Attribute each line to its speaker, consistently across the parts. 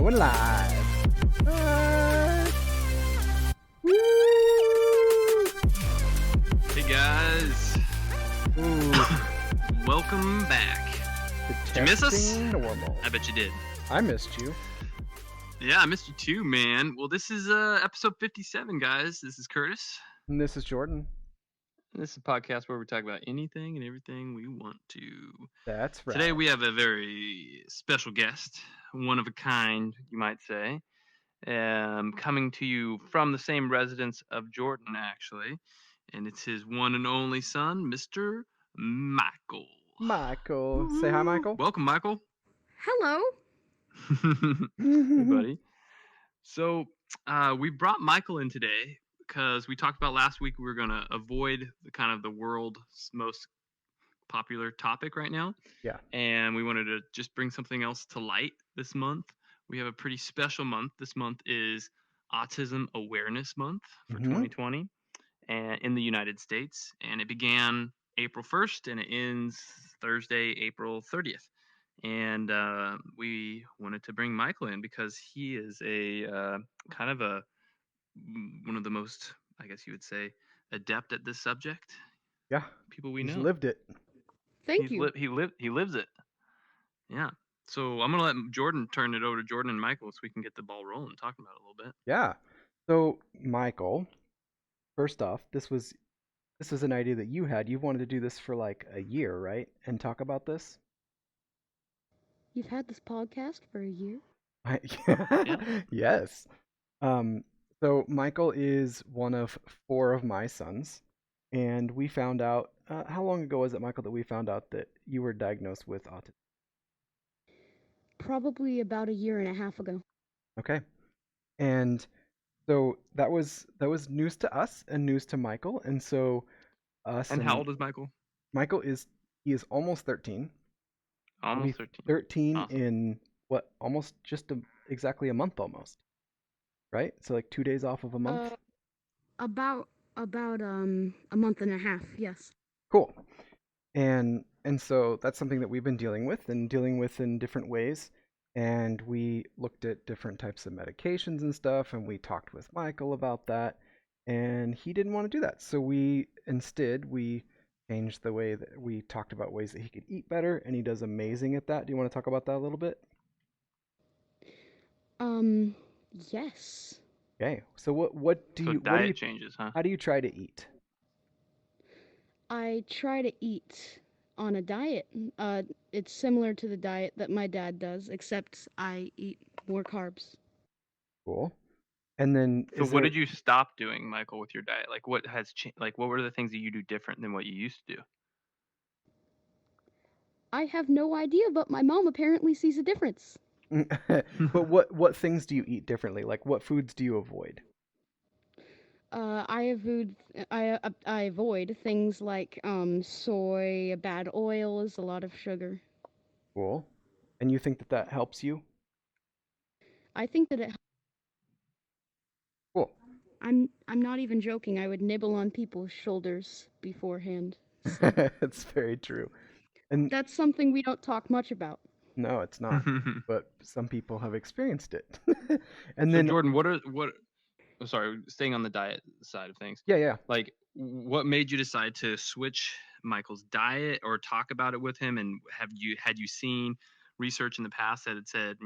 Speaker 1: Going live. Woo!
Speaker 2: Hey guys,
Speaker 1: Ooh,
Speaker 2: welcome back. Did you miss us?
Speaker 1: testing normal.
Speaker 2: I bet you did.
Speaker 1: I missed you.
Speaker 2: Yeah, I missed you too, man. Well, this is episode 57, guys. This is Curtis.
Speaker 1: And this is Jordan.
Speaker 2: This is a podcast where we talk about anything and everything we want to.
Speaker 1: That's right.
Speaker 2: Today we have a very special guest, one of a kind, you might say, coming to you from the same residence of Jordan, actually. And it's his one and only son, Mr. Michael.
Speaker 1: Michael. Say hi, Michael.
Speaker 2: Welcome, Michael.
Speaker 3: Hello.
Speaker 2: Hey, buddy. So we brought Michael in today because we talked about last week we were going to avoid the kind of the world's most popular topic right now.
Speaker 1: Yeah.
Speaker 2: And we wanted to just bring something else to light this month. We have a pretty special month. This month is Autism Awareness Month for 2020 and in the United States. And it began April 1st and it ends Thursday, April 30th. And we wanted to bring Michael in because he is a kind of one of the most, I guess you would say, adept at this subject.
Speaker 1: Yeah.
Speaker 2: People we
Speaker 1: He's
Speaker 2: know.
Speaker 1: lived it.
Speaker 3: Thank you.
Speaker 2: He lives it. Yeah. So I'm gonna let Jordan turn it over to Jordan and Michael so we can get the ball rolling, talking about it a little bit.
Speaker 1: Yeah. So, Michael, first off, this was an idea that you had. You've wanted to do this for like a year, right? And talk about this?
Speaker 3: You've had this podcast for a year?
Speaker 1: Yes. So Michael is one of 4 of my sons, and we found out, how long ago was it, Michael, that we found out that you were diagnosed with autism?
Speaker 3: Probably about a year and a half ago.
Speaker 1: Okay. And so that was news to us and news to Michael, and so us.
Speaker 2: And how old is Michael?
Speaker 1: Michael is almost 13.
Speaker 2: Almost 13.
Speaker 1: 13
Speaker 2: Awesome.
Speaker 1: in what, almost just exactly a month almost. Right? So like 2 days off of a month?
Speaker 3: About a month and a half, yes.
Speaker 1: Cool. And so that's something that we've been dealing with in different ways. And we looked at different types of medications and stuff, and we talked with Michael about that, and he didn't want to do that. So we changed the way that we talked about ways that he could eat better, and he does amazing at that. Do you want to talk about that a little bit?
Speaker 3: Yes.
Speaker 1: Okay. So what do
Speaker 2: So
Speaker 1: you
Speaker 2: diet changes, huh?
Speaker 1: how do you try to eat?
Speaker 3: I try to eat on a diet. It's similar to the diet that my dad does, except I eat more carbs.
Speaker 1: Cool. And then
Speaker 2: So what did you stop doing, Michael, with your diet? Like what has changed? Like what were the things that you do different than what you used to do?
Speaker 3: I have no idea, but my mom apparently sees a difference.
Speaker 1: But what things do you eat differently? Like what foods do you avoid?
Speaker 3: I avoid things like soy, bad oils, a lot of sugar.
Speaker 1: Cool. And you think that helps you?
Speaker 3: I think that it.
Speaker 1: Cool.
Speaker 3: I'm not even joking. I would nibble on people's shoulders beforehand. So
Speaker 1: It's very true. And
Speaker 3: that's something we don't talk much about.
Speaker 1: no, it's not. But some people have experienced it. And
Speaker 2: So
Speaker 1: then
Speaker 2: Jordan, oh, sorry, staying on the diet side of things.
Speaker 1: yeah.
Speaker 2: Like what made you decide to switch Michael's diet or talk about it with him? And had you seen research in the past that had said,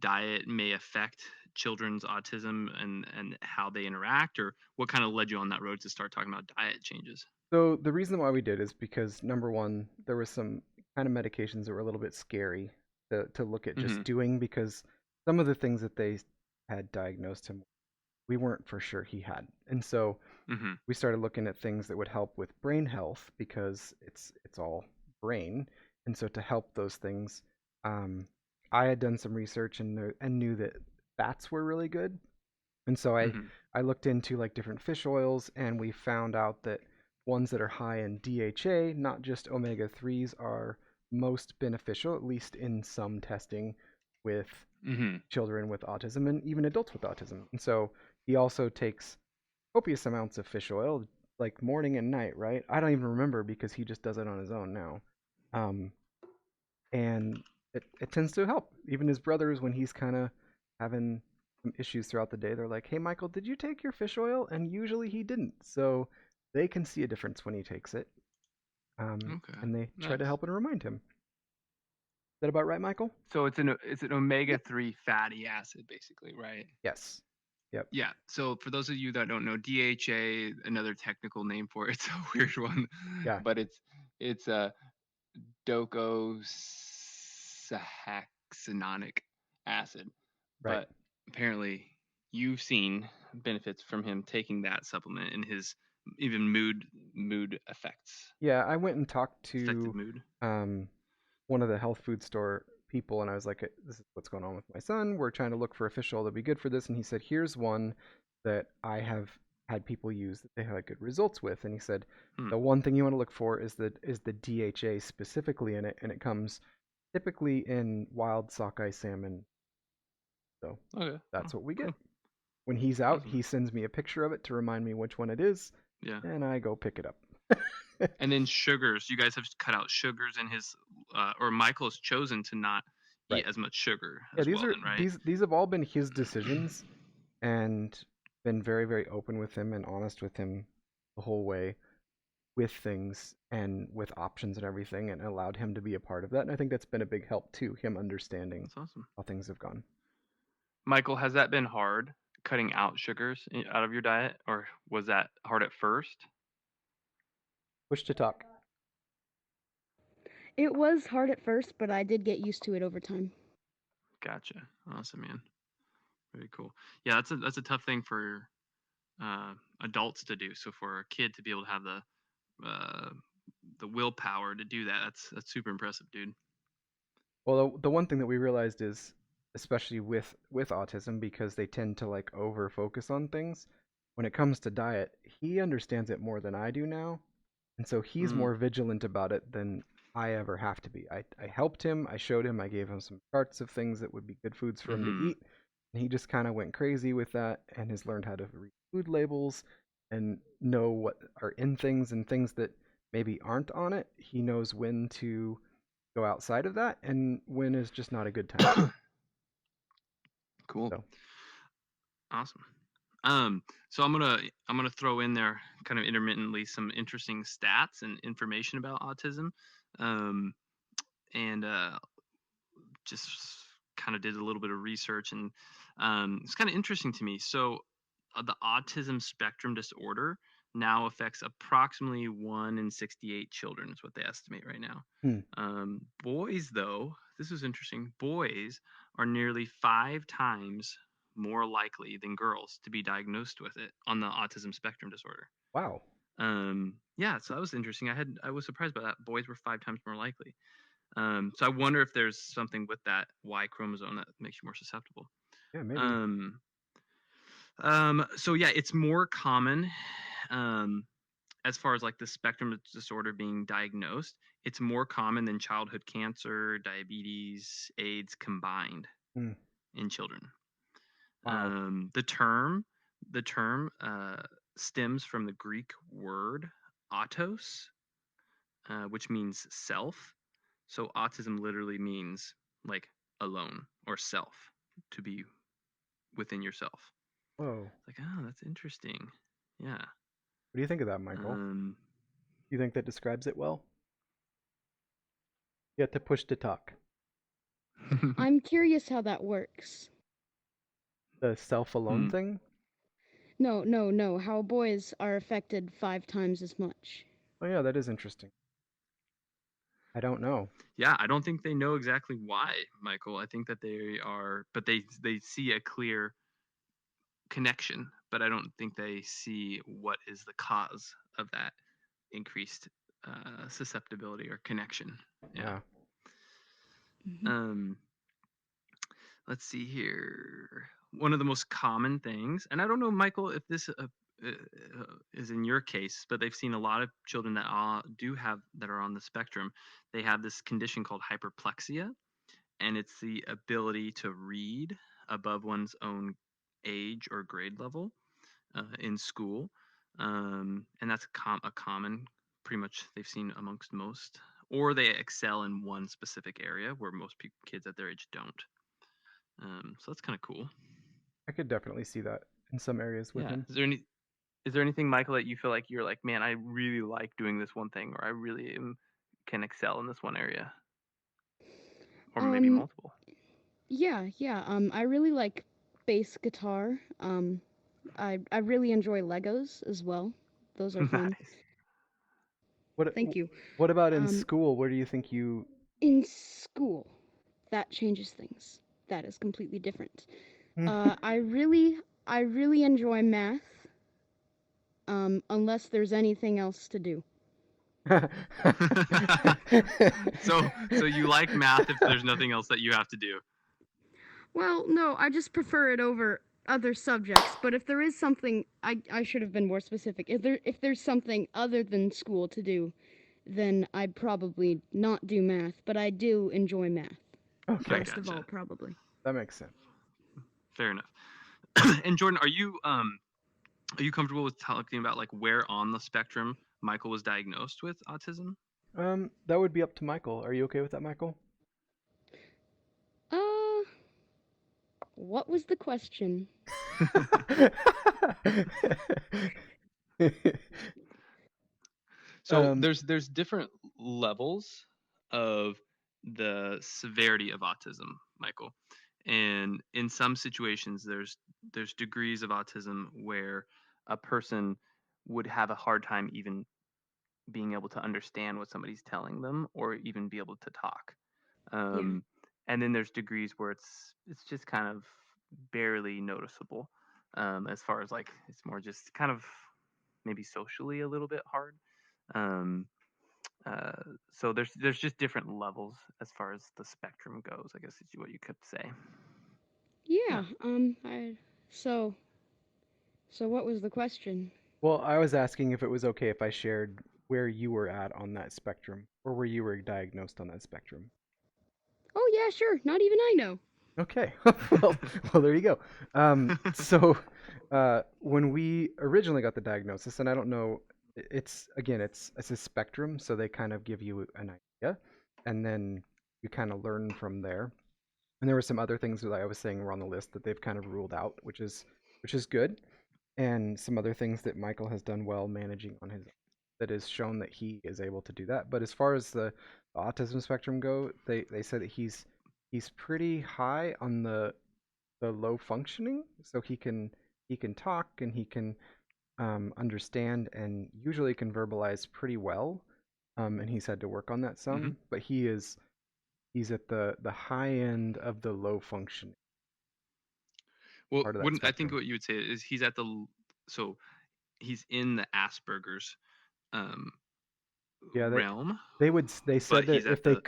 Speaker 2: diet may affect children's autism and how they interact, or what kind of led you on that road to start talking about diet changes?
Speaker 1: So the reason why we did is because number one, there was some kind of medications that were a little bit scary to look at just doing, because some of the things that they had diagnosed him, we weren't for sure he had. And so we started looking at things that would help with brain health, because it's all brain. And so to help those things, I had done some research and knew that fats were really good. And so I looked into like different fish oils, and we found out that ones that are high in DHA, not just omega-3s, are most beneficial, at least in some testing with children with autism and even adults with autism. And so he also takes copious amounts of fish oil, like morning and night, right? I don't even remember because he just does it on his own now. And it tends to help. Even his brothers, when he's kind of having some issues throughout the day, they're like, "Hey, Michael, did you take your fish oil?" And usually he didn't, so they can see a difference when he takes it,
Speaker 2: Okay.
Speaker 1: and they try to
Speaker 2: Nice.
Speaker 1: help and remind him. Is that about right, Michael?
Speaker 4: So it's an
Speaker 1: Yep.
Speaker 4: omega-3 fatty acid, basically, right?
Speaker 1: Yes. Yep.
Speaker 2: Yeah. So for those of you that don't know, DHA, another technical name for it, it's a weird one.
Speaker 1: Yeah.
Speaker 4: But it's a docosahexaenoic acid.
Speaker 1: Right.
Speaker 2: But apparently you've seen benefits from him taking that supplement and his even mood effects,
Speaker 1: Yeah, I went and talked
Speaker 2: affected
Speaker 1: to
Speaker 2: mood.
Speaker 1: one of the health food store people, and I was like, "This is what's going on with my son. We're trying to look for a fish oil that'd be good for this." And he said, "Here's one that I have had people use that they had good results with." And he said,
Speaker 2: Hmm.
Speaker 1: "The one thing you want to look for is the DHA specifically in it, and it comes typically in wild sockeye salmon." So
Speaker 2: Okay.
Speaker 1: that's what we
Speaker 2: Cool.
Speaker 1: get. When he's out,
Speaker 2: Awesome.
Speaker 1: he sends me a picture of it to remind me which one it is,
Speaker 2: Yeah.
Speaker 1: and I go pick it up.
Speaker 2: And then sugars. You guys have cut out sugars in his, or Michael's chosen to not
Speaker 1: Right.
Speaker 2: eat as much sugar
Speaker 1: Yeah,
Speaker 2: as well. Then, right?
Speaker 1: these have all been his decisions, and been very, very open with him and honest with him the whole way with things and with options and everything, and allowed him to be a part of that. And I think that's been a big help too, him understanding
Speaker 2: That's awesome.
Speaker 1: how things have gone.
Speaker 2: Michael, has that been hard cutting out sugars out of your diet, or was that hard at first?
Speaker 1: Push to talk.
Speaker 3: It was hard at first, but I did get used to it over time.
Speaker 2: Gotcha. Awesome, man. Very cool. Yeah, that's a tough thing for adults to do. So for a kid to be able to have uh, the willpower to do that, that's super impressive, dude.
Speaker 1: Well, the one thing that we realized is, especially with autism, because they tend to like over focus on things, when it comes to diet, he understands it more than I do now. And so he's
Speaker 2: Mm,
Speaker 1: more vigilant about it than I ever have to be. I helped him, I showed him, I gave him some charts of things that would be good foods for him to
Speaker 2: mm-hmm.
Speaker 1: eat. And he just kind of went crazy with that and has learned how to read food labels and know what are in things and things that maybe aren't on it. He knows when to go outside of that and when is just not a good time.
Speaker 2: Cool.
Speaker 1: So,
Speaker 2: Awesome. So I'm gonna throw in there kind of intermittently some interesting stats and information about autism, um, and just kind of did a little bit of research, and it's kind of interesting to me. So the autism spectrum disorder now affects approximately 1 in 68 children, is what they estimate right now.
Speaker 1: hmm,
Speaker 2: Boys, though, this is interesting. Boys are nearly 5 times more likely than girls to be diagnosed with it on the autism spectrum disorder.
Speaker 1: wow.
Speaker 2: Yeah, so that was interesting. I was surprised by that. Boys were 5 times more likely. So I wonder if there's something with that Y chromosome that makes you more susceptible.
Speaker 1: Yeah, maybe.
Speaker 2: Um, so yeah, it's more common, um, as far as like the spectrum disorder being diagnosed. It's more common than childhood cancer, diabetes, AIDS combined
Speaker 1: Hmm,
Speaker 2: in children.
Speaker 1: wow.
Speaker 2: The term stems from the Greek word autos, which means self. So autism literally means like alone or self, to be within yourself.
Speaker 1: Whoa.
Speaker 2: It's like, oh, that's interesting. Yeah.
Speaker 1: What do you think of that, Michael?
Speaker 2: Um,
Speaker 1: You think that describes it well? You have to push to talk.
Speaker 3: I'm curious how that works.
Speaker 1: The self alone
Speaker 2: hmm.
Speaker 1: thing?
Speaker 3: No. How boys are affected 5 times as much.
Speaker 1: Oh, yeah, that is interesting. I don't know.
Speaker 2: Yeah, I don't think they know exactly why, Michael. I think that they are, but they see a clear connection, but I don't think they see what is the cause of that increased susceptibility or connection. Yeah.
Speaker 1: Yeah.
Speaker 3: Hmm.
Speaker 2: Um, let's see here. One of the most common things, and I don't know, Michael, if this is in your case, but they've seen a lot of children that do have that are on the spectrum. They have this condition called hyperplexia, and it's the ability to read above one's own age or grade level in school, and that's a common, pretty much they've seen amongst most, or they excel in one specific area where most kids at their age don't. So that's kind of cool.
Speaker 1: I could definitely see that in some areas with
Speaker 2: Yeah.
Speaker 1: him.
Speaker 2: Is there anything, Michael, that you feel like you're like, man, I really like doing this one thing, or I really can excel in this one area, or maybe
Speaker 3: Um,
Speaker 2: multiple?
Speaker 3: yeah. I really like bass guitar. I really enjoy Legos as well. Those are fun.
Speaker 2: Nice.
Speaker 1: What
Speaker 3: Thank you.
Speaker 1: what about in
Speaker 3: Um,
Speaker 1: school? Where do you think you
Speaker 3: in school, that changes things. That is completely different. I really enjoy math. Unless there's anything else to do.
Speaker 2: So you like math if there's nothing else that you have to do.
Speaker 3: Well, no, I just prefer it over other subjects. But if there is something, I should have been more specific. If there's something other than school to do, then I'd probably not do math. But I do enjoy math.
Speaker 1: Okay,
Speaker 2: I
Speaker 3: First of all,
Speaker 2: gotcha.
Speaker 3: probably.
Speaker 1: that makes sense.
Speaker 2: Fair enough. And Jordan, are you comfortable with talking about like where on the spectrum Michael was diagnosed with autism?
Speaker 1: That would be up to Michael. Are you okay with that, Michael?
Speaker 3: Uh, what was the question?
Speaker 2: So
Speaker 1: um,
Speaker 2: there's different levels of the severity of autism, Michael. And in some situations there's degrees of autism where a person would have a hard time even being able to understand what somebody's telling them or even be able to talk.
Speaker 3: Yeah.
Speaker 2: And then there's degrees where it's just kind of barely noticeable. As far as like it's more just kind of maybe socially a little bit hard. Um, uh, so there's just different levels as far as the spectrum goes, I guess is what you could say.
Speaker 3: Yeah.
Speaker 2: Yeah.
Speaker 3: So, so what was the question?
Speaker 1: well, I was asking if it was okay if I shared where you were at on that spectrum, or where you were diagnosed on that spectrum.
Speaker 3: Oh yeah, sure. Not even I know.
Speaker 1: Okay. well, there you go. When we originally got the diagnosis, and I don't know, it's a spectrum, so they kind of give you an idea, and then you kind of learn from there. And there were some other things that I was saying were on the list that they've kind of ruled out, which is good, and some other things that Michael has done well managing on his that has shown that he is able to do that. But as far as the autism spectrum go, they said that he's pretty high on the low functioning, so he can talk and he can understand and usually can verbalize pretty well. And he's had to work on that
Speaker 2: Hmm.
Speaker 1: some, but he's at the high end of the low functioning
Speaker 2: Well,
Speaker 1: part of that
Speaker 2: wouldn't I think
Speaker 1: spectrum.
Speaker 2: what you would say is he's at so he's in the Asperger's um,
Speaker 1: Yeah,
Speaker 2: realm,
Speaker 1: they
Speaker 2: but
Speaker 1: said that
Speaker 2: he's at the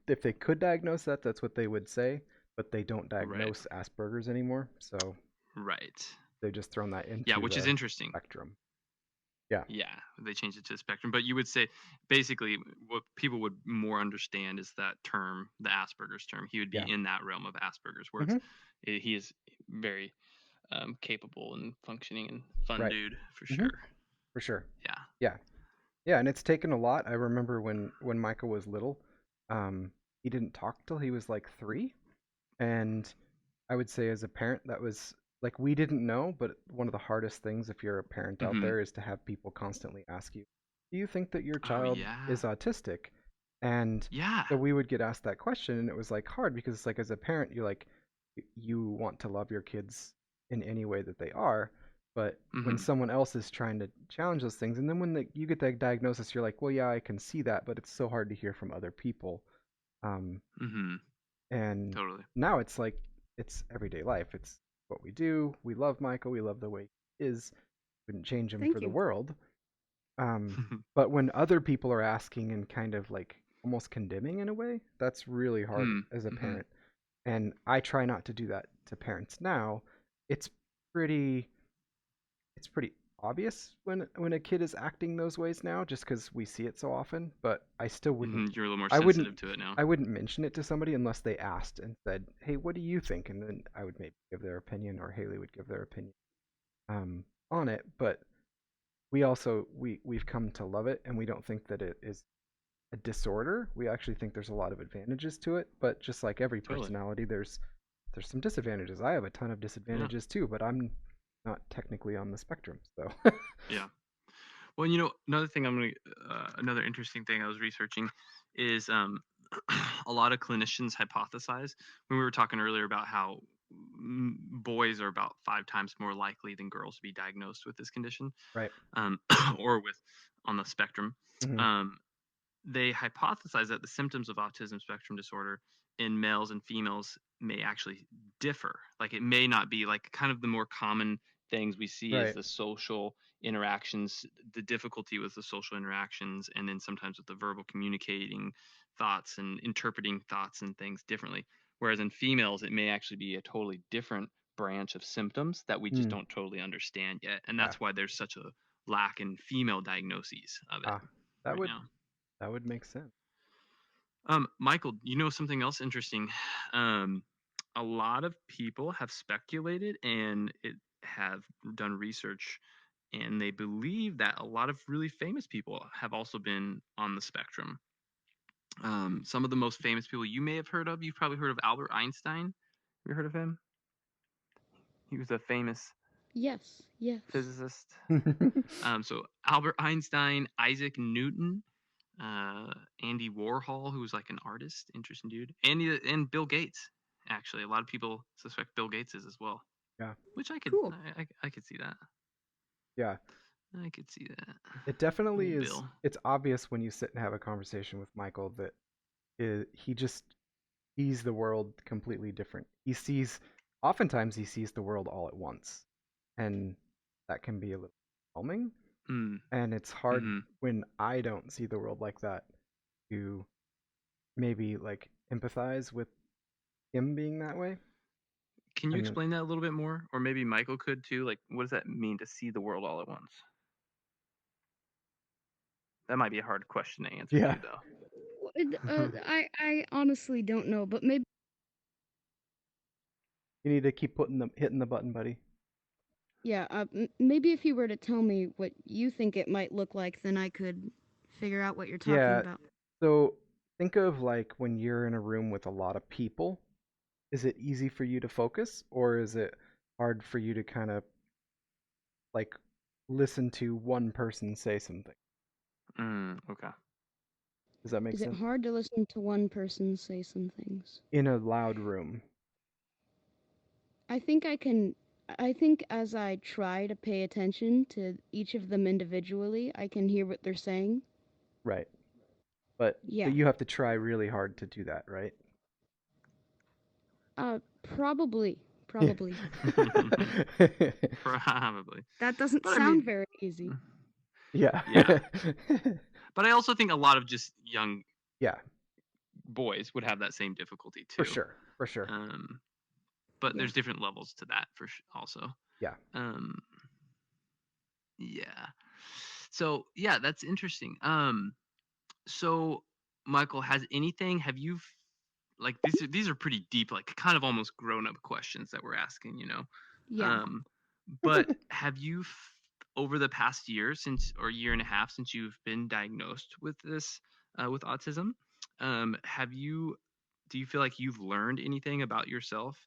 Speaker 1: if they could diagnose that, that's what they would say, but they don't
Speaker 2: right,
Speaker 1: diagnose Asperger's anymore, so
Speaker 2: right.
Speaker 1: they've just thrown that
Speaker 2: Yeah,
Speaker 1: into
Speaker 2: which is
Speaker 1: the
Speaker 2: interesting.
Speaker 1: spectrum. Yeah.
Speaker 2: Yeah, they changed it to the spectrum. But you would say basically what people would more understand is that term, the Asperger's term. He would be
Speaker 1: Yeah.
Speaker 2: in that realm of Asperger's, where
Speaker 1: Hmm.
Speaker 2: he is very capable and functioning and fun
Speaker 1: Right.
Speaker 2: dude for
Speaker 1: Hmm.
Speaker 2: sure.
Speaker 1: For sure.
Speaker 2: Yeah.
Speaker 1: Yeah. Yeah, and it's taken a lot. I remember when Michael was little, he didn't talk till he was like 3, and I would say as a parent that was like we didn't know, but one of the hardest things if you're a parent out
Speaker 2: Hmm.
Speaker 1: there is to have people constantly ask you, "Do you think that your
Speaker 2: Oh
Speaker 1: child
Speaker 2: yeah.
Speaker 1: is autistic?" And
Speaker 2: Yeah.
Speaker 1: so we would get asked that question, and it was like hard because it's like as a parent, you're like you want to love your kids in any way that they are, but when
Speaker 2: Hmm.
Speaker 1: someone else is trying to challenge those things, and then when you get that diagnosis, you're like, well, yeah, I can see that, but it's so hard to hear from other people. Um,
Speaker 2: Hmm.
Speaker 1: and
Speaker 2: Totally.
Speaker 1: now it's like it's everyday life. It's what we do. We love Michael. We love the way he is. Wouldn't change him for
Speaker 3: Thank
Speaker 1: the
Speaker 3: you.
Speaker 1: world. But when other people are asking and kind of like almost condemning in a way, that's really hard as a
Speaker 2: Mm-hmm.
Speaker 1: parent. And I try not to do that to parents now. It's pretty it's pretty obvious when a kid is acting those ways now just because we see it so often, but I still wouldn't
Speaker 2: Hmm. You're a little more
Speaker 1: I wouldn't
Speaker 2: sensitive to it now.
Speaker 1: I wouldn't mention it to somebody unless they asked and said, "Hey, what do you think?" And then I would maybe give their opinion, or Haley would give their opinion on it. But we've come to love it, and we don't think that it is a disorder. We actually think there's a lot of advantages to it, but just like every
Speaker 2: Totally.
Speaker 1: personality, there's some disadvantages. I have a ton of disadvantages too, but I'm not technically on the spectrum, so.
Speaker 2: Yeah. Well, another interesting thing I was researching is a lot of clinicians hypothesize when we were talking earlier about how boys are about 5 times more likely than girls to be diagnosed with this condition,
Speaker 1: Right.
Speaker 2: or with on the spectrum.
Speaker 1: Mhm.
Speaker 2: They hypothesize that the symptoms of autism spectrum disorder in males and females may actually differ. Like it may not be like kind of the more common things we see is
Speaker 1: Right.
Speaker 2: the social interactions, the difficulty with the social interactions, and then sometimes with the verbal communicating thoughts and interpreting thoughts and things differently. Whereas in females, it may actually be a totally different branch of symptoms that we just
Speaker 1: Mm.
Speaker 2: don't totally understand yet. And
Speaker 1: Yeah.
Speaker 2: that's why there's such a lack in female diagnoses of it
Speaker 1: That
Speaker 2: right
Speaker 1: would
Speaker 2: now.
Speaker 1: that would make sense.
Speaker 2: Michael, you know something else interesting? A lot of people have speculated and have done research, and they believe that a lot of really famous people have also been on the spectrum. Some of the most famous people you may have heard of, you've probably heard of Albert Einstein. Have you heard of him? He was a famous
Speaker 3: Yes, yes.
Speaker 2: physicist. So Albert Einstein, Isaac Newton, Andy Warhol, who was like an artist, interesting dude, and Bill Gates. Actually, a lot of people suspect Bill Gates is as well.
Speaker 1: Yeah.
Speaker 2: Which I could,
Speaker 3: Cool.
Speaker 2: I could see that.
Speaker 1: Yeah.
Speaker 2: I could see that.
Speaker 1: It definitely
Speaker 2: Old
Speaker 1: is.
Speaker 2: Bill.
Speaker 1: It's obvious when you sit and have a conversation with Michael that he just sees the world completely different. Oftentimes he sees the world all at once, and that can be a little overwhelming. And it's hard when I don't see the world like that to maybe like empathize with him being that way.
Speaker 2: Can you explain that a little bit more? Or maybe Michael could too? Like, what does that mean to see the world all at once? That might be a hard question to answer
Speaker 1: Yeah.
Speaker 2: too, though.
Speaker 3: I honestly don't know, but maybe.
Speaker 1: You need to keep hitting the button, buddy.
Speaker 3: Yeah, maybe if you were to tell me what you think it might look like, then I could figure out what you're talking about.
Speaker 1: So think of like when you're in a room with a lot of people. Is it easy for you to focus, or is it hard for you to kind of like listen to one person say something?
Speaker 2: Okay.
Speaker 1: Does that make sense?
Speaker 3: Is it hard to listen to one person say some things?
Speaker 1: In a loud room.
Speaker 3: I think as I try to pay attention to each of them individually, I can hear what they're saying.
Speaker 1: Right. But
Speaker 3: Yeah.
Speaker 1: you have to try really hard to do that, right?
Speaker 3: Probably.
Speaker 2: Probably.
Speaker 3: That doesn't sound very easy.
Speaker 1: Yeah.
Speaker 2: But I also think a lot of just young
Speaker 1: Yeah.
Speaker 2: boys would have that same difficulty too.
Speaker 1: For sure.
Speaker 2: But there's different levels to that also.
Speaker 1: Yeah.
Speaker 2: Yeah. So yeah, that's interesting. So Michael, have you like these are pretty deep, like kind of almost grown-up questions that we're asking, you know?
Speaker 3: Yeah.
Speaker 2: But have you over the past year year and a half since you've been diagnosed with this with autism, do you feel like you've learned anything about yourself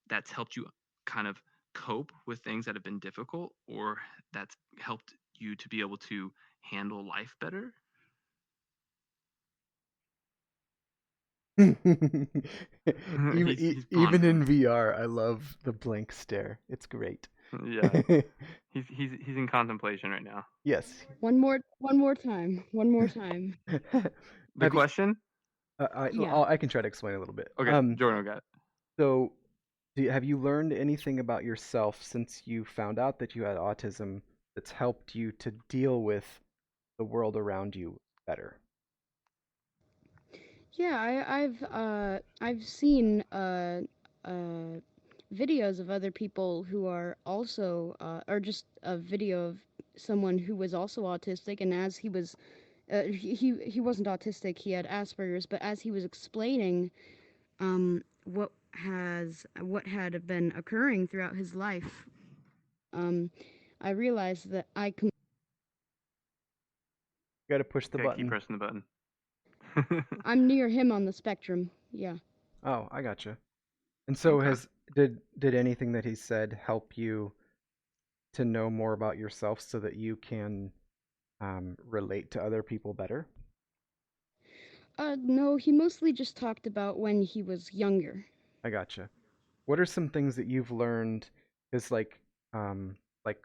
Speaker 2: that's helped you kind of cope with things that have been difficult, or that's helped you to be able to handle life better?
Speaker 1: Even in VR, I love the blank stare. It's great.
Speaker 2: Yeah. He's in contemplation right now.
Speaker 1: Yes.
Speaker 3: One more time. One more time.
Speaker 2: The question?
Speaker 1: I can try to explain a little bit.
Speaker 2: Okay, Jordan got it.
Speaker 1: So, have you learned anything about yourself since you found out that you had autism that's helped you to deal with the world around you better?
Speaker 3: Yeah, I've seen videos of other people who are also or just a video of someone who was also autistic, and as he was he wasn't autistic, he had Asperger's, but as he was explaining what had been occurring throughout his life, I realized that
Speaker 1: You got to push the button.
Speaker 2: Keep pressing the button.
Speaker 3: I'm near him on the spectrum. Yeah.
Speaker 1: Oh, I gotcha. And so
Speaker 2: Okay.
Speaker 1: did anything that he said help you to know more about yourself so that you can relate to other people better?
Speaker 3: No, he mostly just talked about when he was younger.
Speaker 1: I gotcha. What are some things that you've learned? Is like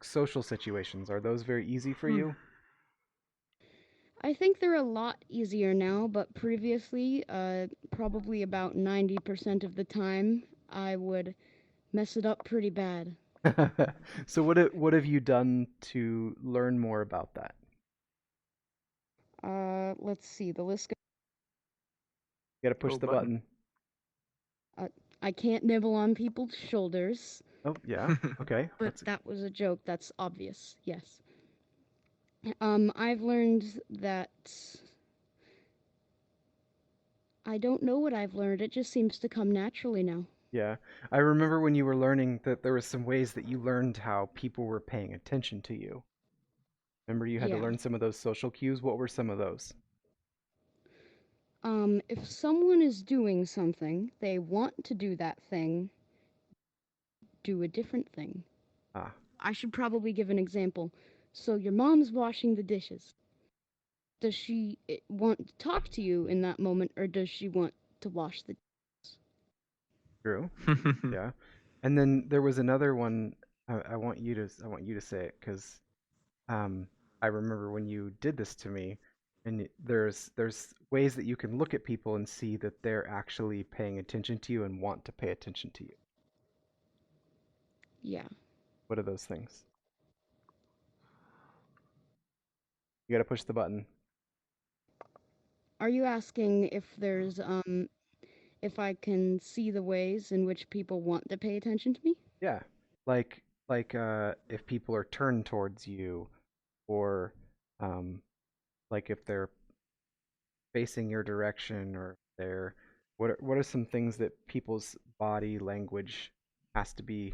Speaker 1: social situations, are those very easy for
Speaker 2: Hmm.
Speaker 1: you?
Speaker 3: I think they're a lot easier now, but previously, probably about 90% of the time, I would mess it up pretty bad.
Speaker 1: So what have you done to learn more about that?
Speaker 3: Let's see, the list goes,
Speaker 1: You got to push
Speaker 2: Oh,
Speaker 1: the
Speaker 2: button.
Speaker 1: button.
Speaker 3: I can't nibble on people's shoulders,
Speaker 1: Oh, yeah. Okay.
Speaker 3: but that was a joke, that's obvious, yes. I've learned that I don't know what I've learned, it just seems to come naturally now.
Speaker 1: Yeah. I remember when you were learning that there were some ways that you learned how people were paying attention to you. Remember you had to
Speaker 3: Yeah.
Speaker 1: learn some of those social cues? What were some of those?
Speaker 3: If someone is doing something, they want to do that thing, do a different thing.
Speaker 1: Ah,
Speaker 3: I should probably give an example. So your mom's washing the dishes. Does she want to talk to you in that moment, or does she want to wash the dishes?
Speaker 1: true. Yeah. And then there was another one. I want you to say it because um, I remember when you did this to me, and there's ways that you can look at people and see that they're actually paying attention to you and want to pay attention to you.
Speaker 3: Yeah.
Speaker 1: What are those things? You got to push the button.
Speaker 3: Are you asking if I can see the ways in which people want to pay attention to me?
Speaker 1: Yeah. Like if people are turned towards you, or um like if they're facing your direction, or they're what are some things that people's body language has to be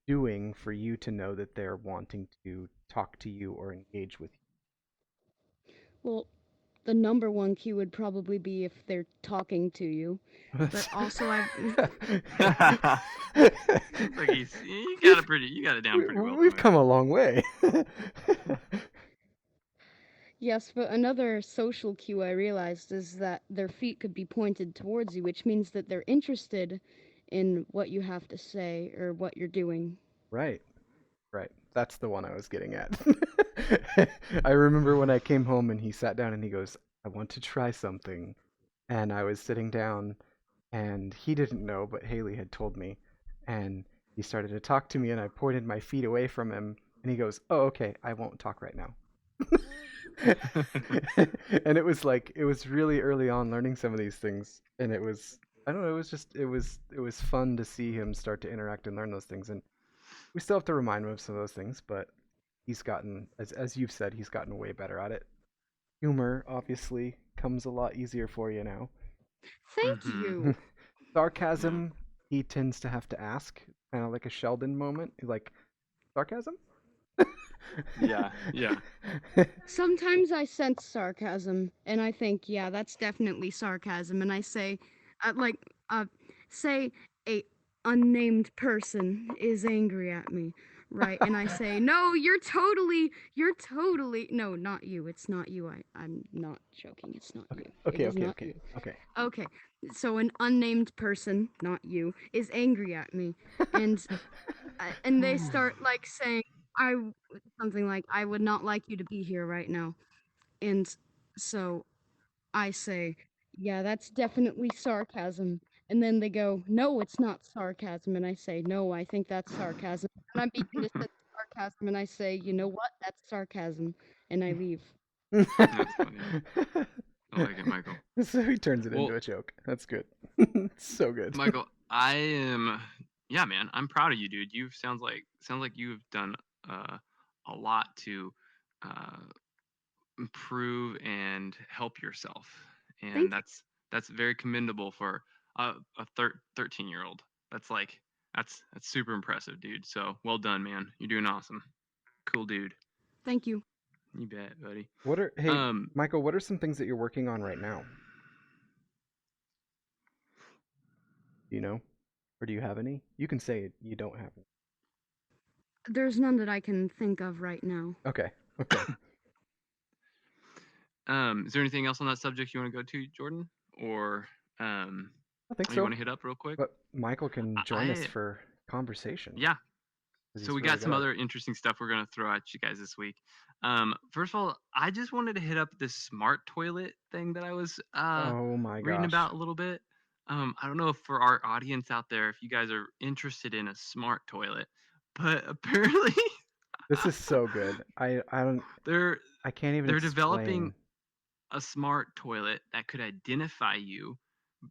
Speaker 1: doing for you to know that they're wanting to talk to you or engage with
Speaker 3: Well, the number one cue would probably be if they're talking to you.
Speaker 1: you?
Speaker 3: But also I've
Speaker 2: Like you got it pretty, you got it down pretty well,
Speaker 1: We've
Speaker 2: Michael.
Speaker 1: come a long way.
Speaker 3: Yes, but another social cue I realized is that their feet could be pointed towards you, which means that they're interested in what you have to say or what you're doing.
Speaker 1: Right. Right. That's the one I was getting at. I remember when I came home and he sat down and he goes, I want to try something. And I was sitting down and he didn't know, but Haley had told me. And he started to talk to me and I pointed my feet away from him and he goes, oh, okay, I won't talk right now. And it was really early on learning some of these things. And it was, I don't know, it was just, it was fun to see him start to interact and learn those things. And we still have to remind him of some of those things, but he's gotten, as you've said, he's gotten way better at it. Humor obviously comes a lot easier for you now.
Speaker 3: Thank
Speaker 2: Mm-hmm.
Speaker 3: you.
Speaker 2: Yeah.
Speaker 1: Sarcasm, he tends to have to ask, kind of like a Sheldon moment, like sarcasm.
Speaker 2: Yeah. Yeah.
Speaker 3: Sometimes I sense sarcasm and I think, yeah, that's definitely sarcasm. And I say, like, uh, say a unnamed person is angry at me, right? And I say, no, no, not you. It's not you. I'm not joking. It's not
Speaker 1: Okay,
Speaker 3: you. It
Speaker 1: okay,
Speaker 3: is
Speaker 1: okay,
Speaker 3: not
Speaker 1: okay,
Speaker 3: you.
Speaker 1: okay.
Speaker 3: Okay, so an unnamed person, not you, is angry at me, and they start like saying, I something like, I would not like you to be here right now. And so I say, yeah, that's definitely sarcasm. And then they go, no, it's not sarcasm. And I say, no, I think that's sarcasm. And I begin to say sarcasm and I say, you know what? That's sarcasm. And I leave.
Speaker 2: That's funny. I like it, Michael.
Speaker 1: So he turns it into
Speaker 2: Well,
Speaker 1: a joke. That's good. So good.
Speaker 2: Michael, I am, yeah, man. I'm proud of you, dude. You sounds like you've done uh, a lot to uh, improve and help yourself, and
Speaker 3: Thank you.
Speaker 2: that's very commendable for a 13-year-old. That's like that's super impressive, dude. So well done, man. You're doing awesome. Cool, dude.
Speaker 3: Thank you.
Speaker 2: You bet, buddy.
Speaker 1: Hey,
Speaker 2: Um,
Speaker 1: Michael, what are some things that you're working on right now? Do you know? Or do you have any? You can say you don't have any.
Speaker 3: There's none that I can think of right now.
Speaker 1: Okay. Okay.
Speaker 2: Is there anything else on that subject you want to go to, Jordan? Or
Speaker 1: I think
Speaker 2: you
Speaker 1: so.
Speaker 2: want to hit up real quick?
Speaker 1: But Michael can join us
Speaker 2: I
Speaker 1: for conversation.
Speaker 2: yeah.
Speaker 1: 'Cause
Speaker 2: So
Speaker 1: he's
Speaker 2: we
Speaker 1: really
Speaker 2: got some
Speaker 1: good at
Speaker 2: other
Speaker 1: it.
Speaker 2: interesting stuff we're gonna throw at you guys this week. First of all, I just wanted to hit up this smart toilet thing that I was
Speaker 1: Oh my
Speaker 2: reading
Speaker 1: gosh.
Speaker 2: about a little bit. I don't know if for our audience out there, if you guys are interested in a smart toilet, but apparently
Speaker 1: This is so good.
Speaker 2: they're
Speaker 1: I can't even
Speaker 2: they're developing
Speaker 1: explain.
Speaker 2: a smart toilet that could identify you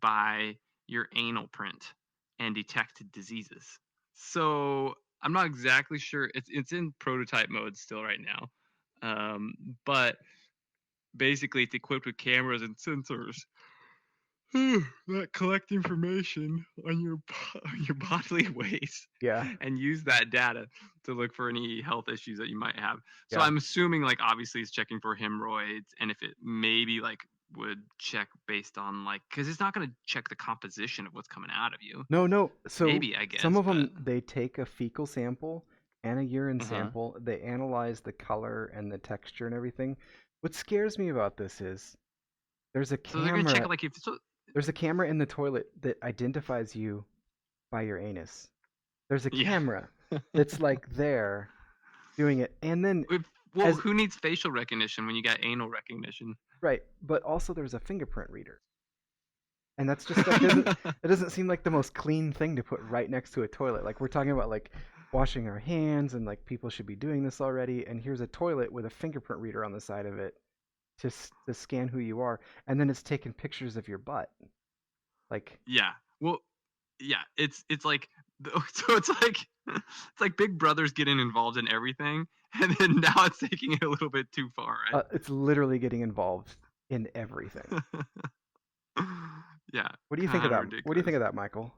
Speaker 2: by your anal print and detect diseases. So I'm not exactly sure. It's in prototype mode still right now, but basically it's equipped with cameras and sensors that collect information on on your bodily waste
Speaker 1: Yeah.
Speaker 2: and use that data to look for any health issues that you might have. So
Speaker 1: Yeah.
Speaker 2: I'm assuming like obviously it's checking for hemorrhoids, and if it maybe like would check based on like, because it's not going to check the composition of what's coming out of you.
Speaker 1: No. So
Speaker 2: Maybe I
Speaker 1: some
Speaker 2: guess,
Speaker 1: of
Speaker 2: but
Speaker 1: them, they take a fecal sample and a urine
Speaker 2: uh-huh.
Speaker 1: sample. They analyze the color and the texture and everything. What scares me about this is there's a
Speaker 2: So they're going to check
Speaker 1: camera.
Speaker 2: like if so,
Speaker 1: There's a camera in the toilet that identifies you by your anus. There's a
Speaker 2: yeah.
Speaker 1: camera that's like there doing it, and then
Speaker 2: Well,
Speaker 1: as
Speaker 2: who needs facial recognition when you got anal recognition?
Speaker 1: right, but also there's a fingerprint reader. And that's just like it doesn't seem like the most clean thing to put right next to a toilet. Like we're talking about like washing our hands and like people should be doing this already. And here's a toilet with a fingerprint reader on the side of it to scan who you are, and then it's taking pictures of your butt. Like
Speaker 2: Yeah. Well, yeah. It's like so it's like Big Brother's getting involved in everything, and then now it's taking it a little bit too far,
Speaker 1: it's literally getting involved in everything.
Speaker 2: right? Yeah.
Speaker 1: What do you think of
Speaker 2: Kind of
Speaker 1: that? What do you
Speaker 2: ridiculous.
Speaker 1: think of that, Michael?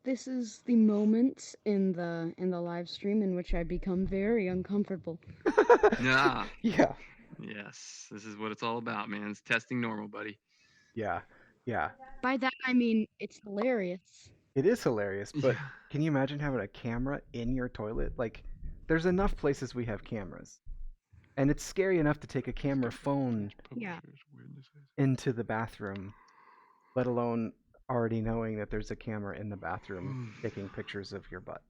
Speaker 3: This is the moment in the live stream in which I become very uncomfortable.
Speaker 2: Yeah.
Speaker 1: Yeah.
Speaker 2: Yes. This is what it's all about, man. It's testing normal, buddy.
Speaker 1: Yeah. Yeah.
Speaker 3: By that I mean it's hilarious.
Speaker 1: It is hilarious, but
Speaker 2: Yeah.
Speaker 1: can you imagine having a camera in your toilet? Like, there's enough places we have cameras. And it's scary enough to take a camera phone
Speaker 3: Yeah.
Speaker 1: into the bathroom, let alone already knowing that there's a camera in the bathroom taking pictures of your butt.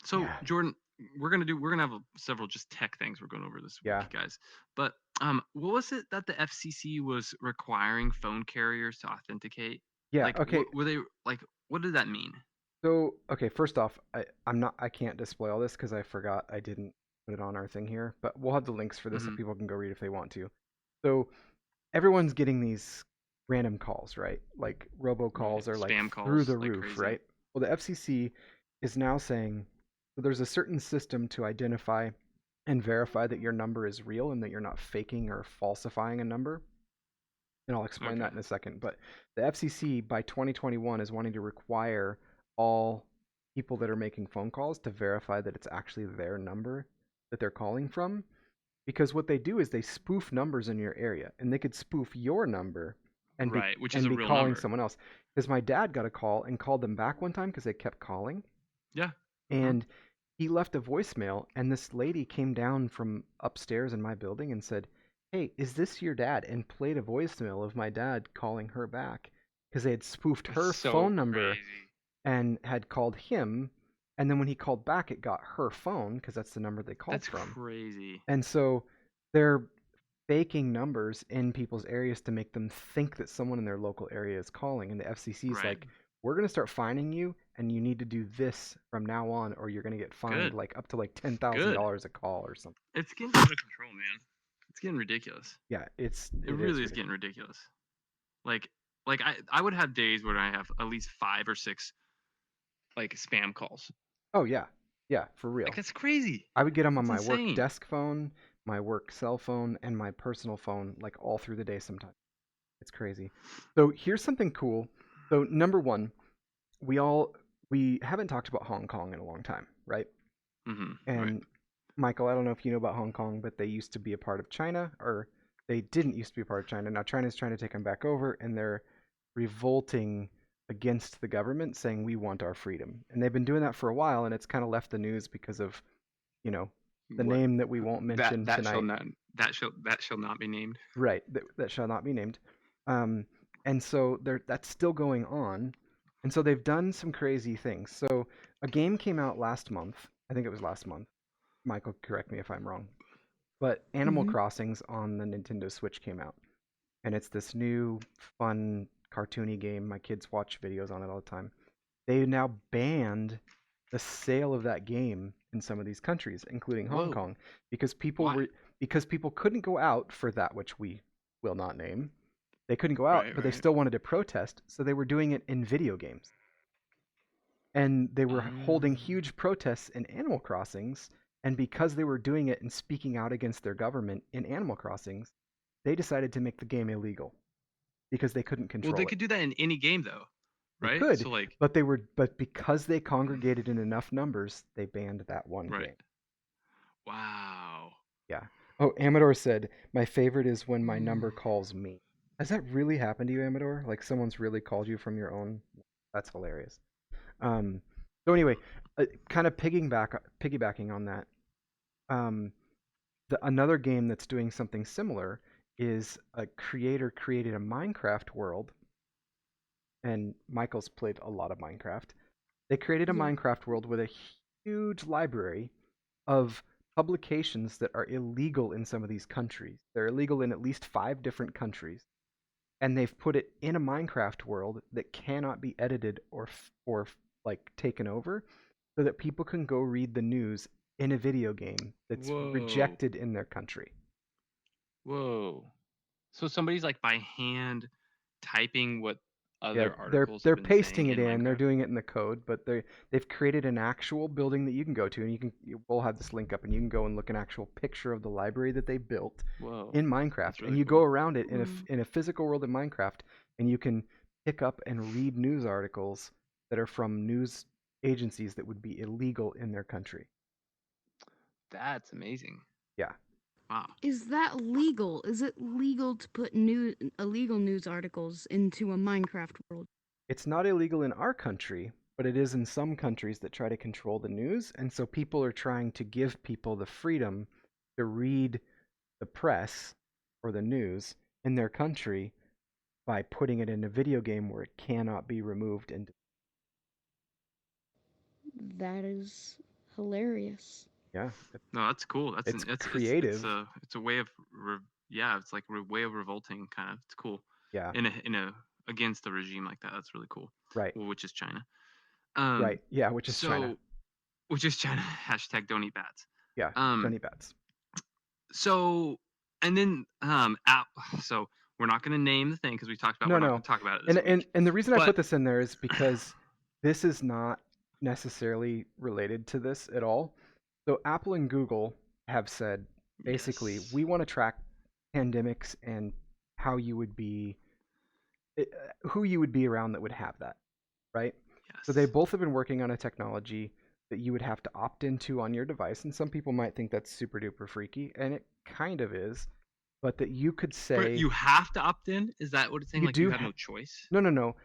Speaker 2: So,
Speaker 1: Yeah.
Speaker 2: Jordan, we're gonna have several just tech things we're going over this
Speaker 1: Yeah.
Speaker 2: week, guys. But what was it that the FCC was requiring phone carriers to authenticate?
Speaker 1: Yeah,
Speaker 2: Like,
Speaker 1: okay.
Speaker 2: were they like, what did that mean?
Speaker 1: So, okay, first off, I can't display all this because I forgot I didn't put it on our thing here, but we'll have the links for this so
Speaker 2: Mm-hmm.
Speaker 1: people can go read if they want to. So, everyone's getting these random calls, right? Like robocalls are like
Speaker 2: Spam
Speaker 1: through
Speaker 2: calls
Speaker 1: the
Speaker 2: like
Speaker 1: roof,
Speaker 2: crazy.
Speaker 1: right? Well, the FCC is now saying so there's a certain system to identify and verify that your number is real and that you're not faking or falsifying a number. And I'll explain that in a second. But the FCC by 2021 is wanting to require all people that are making phone calls to verify that it's actually their number that they're calling from. Because what they do is they spoof numbers in your area, and they could spoof your number and
Speaker 2: Right, which is a
Speaker 1: be
Speaker 2: real
Speaker 1: calling
Speaker 2: number.
Speaker 1: someone else. Because my dad got a call and called them back one time because they kept calling,
Speaker 2: Yeah.
Speaker 1: and he left a voicemail, and this lady came down from upstairs in my building and said, "Hey, is this your dad?" and played a voicemail of my dad calling her back because they had spoofed
Speaker 2: That's
Speaker 1: her
Speaker 2: so
Speaker 1: phone number
Speaker 2: crazy.
Speaker 1: and had called him, and then when he called back, it got her phone because that's the number they called
Speaker 2: That's
Speaker 1: from.
Speaker 2: crazy.
Speaker 1: And so they're faking numbers in people's areas to make them think that someone in their local area is calling. And the FCC is
Speaker 2: Right.
Speaker 1: like, we're going to start fining you, and you need to do this from now on, or you're going to get fined
Speaker 2: Good.
Speaker 1: like up to like $10,000 a call or something.
Speaker 2: It's getting out of control, man. It's getting ridiculous.
Speaker 1: Yeah, it
Speaker 2: really is getting ridiculous. Like I would have days where I have at least 5 or 6 like spam calls.
Speaker 1: Oh yeah, yeah, for real.
Speaker 2: Like that's crazy.
Speaker 1: I would get them on
Speaker 2: That's
Speaker 1: my work
Speaker 2: insane.
Speaker 1: desk phone, my work cell phone, and my personal phone, like all through the day sometimes. It's crazy. So here's something cool. So number one, we haven't talked about Hong Kong in a long time, right?
Speaker 2: Mm-hmm.
Speaker 1: And
Speaker 2: Right.
Speaker 1: Michael, I don't know if you know about Hong Kong, but they used to be a part of China, or they didn't used to be a part of China. Now China's trying to take them back over, and they're revolting against the government, saying we want our freedom. And they've been doing that for a while, and it's kind of left the news because of, you know, the
Speaker 4: What
Speaker 1: name that we won't mention
Speaker 4: that shall
Speaker 1: tonight.
Speaker 4: not.
Speaker 2: That shall not be named.
Speaker 1: Right, that shall not be named. And so that's still going on. And so they've done some crazy things. So a game came out last month. I think it was last month. Michael, correct me if I'm wrong. But Animal
Speaker 3: Mhm.
Speaker 1: Crossings on the Nintendo Switch came out. And it's this new, fun, cartoony game. My kids watch videos on it all the time. They now banned the sale of that game in some of these countries, including Hong
Speaker 2: Whoa.
Speaker 1: Kong, because
Speaker 2: Why?
Speaker 1: people couldn't go out for that which we will not name. They couldn't go out,
Speaker 2: Right,
Speaker 1: but they
Speaker 2: right.
Speaker 1: still wanted to protest, so they were doing it in video games. And they were holding huge protests in Animal Crossings, and because they were doing it and speaking out against their government in Animal Crossings, they decided to make the game illegal because they couldn't
Speaker 2: Well, they
Speaker 1: control it.
Speaker 2: could do that in any game though,
Speaker 1: They
Speaker 2: right?
Speaker 1: could,
Speaker 2: So like,
Speaker 1: but because they congregated in enough numbers, they banned that one
Speaker 2: right.
Speaker 1: game.
Speaker 2: Wow.
Speaker 1: Yeah. Oh, Amador said, my favorite is when my number calls me. Has that really happened to you, Amador? Like someone's really called you from your own? That's hilarious. Um, so anyway, kind of piggybacking on that, um, another game that's doing something similar is a creator created a Minecraft world, and Michael's played a lot of Minecraft. They created a
Speaker 3: Yeah.
Speaker 1: Minecraft world with a huge library of publications that are illegal in some of these countries. They're illegal in at least 5 different countries, and they've put it in a Minecraft world that cannot be edited or like taken over, so that people can go read the news in a video game that's
Speaker 2: Whoa.
Speaker 1: rejected in their country.
Speaker 4: Whoa. So
Speaker 2: Somebody's like by hand typing what
Speaker 1: Yeah,
Speaker 2: other
Speaker 1: they're
Speaker 2: articles have
Speaker 1: they're
Speaker 2: been saying
Speaker 1: pasting it
Speaker 2: in
Speaker 1: in. They're
Speaker 2: Minecraft.
Speaker 1: doing it in the code, but they've created an actual building that you can go to, and we'll have this link up, and you can go and look an actual picture of the library that they built
Speaker 4: whoa.
Speaker 1: in
Speaker 2: That's
Speaker 1: Minecraft, and
Speaker 2: really
Speaker 1: you
Speaker 2: cool.
Speaker 1: go around it
Speaker 3: Wow.
Speaker 1: in a physical world in Minecraft, and you can pick up and read news articles that are from news agencies that would be illegal in their country.
Speaker 4: That's amazing.
Speaker 1: Yeah.
Speaker 2: Wow.
Speaker 3: Is that legal? Is it legal to put illegal news articles into a Minecraft world?
Speaker 1: It's not illegal in our country, but it is in some countries that try to control the news, and so people are trying to give people the freedom to read the press or the news in their country by putting it in a video game where it cannot be removed. And
Speaker 3: That is hilarious.
Speaker 1: yeah,
Speaker 2: No, that's cool. That's
Speaker 1: it's
Speaker 2: an,
Speaker 1: creative.
Speaker 2: it's a way of yeah, it's like a way of revolting kind of. It's cool.
Speaker 1: Yeah,
Speaker 2: In a against a regime like that. That's really cool.
Speaker 1: right,
Speaker 2: Well, which is China.
Speaker 1: right. Yeah, which is China.
Speaker 2: So which is China. Hashtag don't eat bats.
Speaker 1: Yeah,
Speaker 2: Um,
Speaker 1: Johnny Bats.
Speaker 2: so and then so we're not going to name the thing because we talked about
Speaker 1: No,
Speaker 2: we're not going
Speaker 1: no.
Speaker 2: to talk about it
Speaker 1: And
Speaker 2: this week.
Speaker 1: and the reason I
Speaker 2: But
Speaker 1: put this in there is because this is not necessarily related to this at all. So Apple and Google have said basically
Speaker 2: yes,
Speaker 1: we want to track pandemics and how you would be who you would be around that would have that, right? So they
Speaker 2: yes.
Speaker 1: both have been working on a technology that you would have to opt into on your device, and some people might think that's super duper freaky, and it kind of is, but that you could
Speaker 2: But
Speaker 1: say
Speaker 2: you have to opt in. Is that what it's saying?
Speaker 1: you
Speaker 2: Like you
Speaker 1: do
Speaker 2: have no choice?
Speaker 1: no, no, no.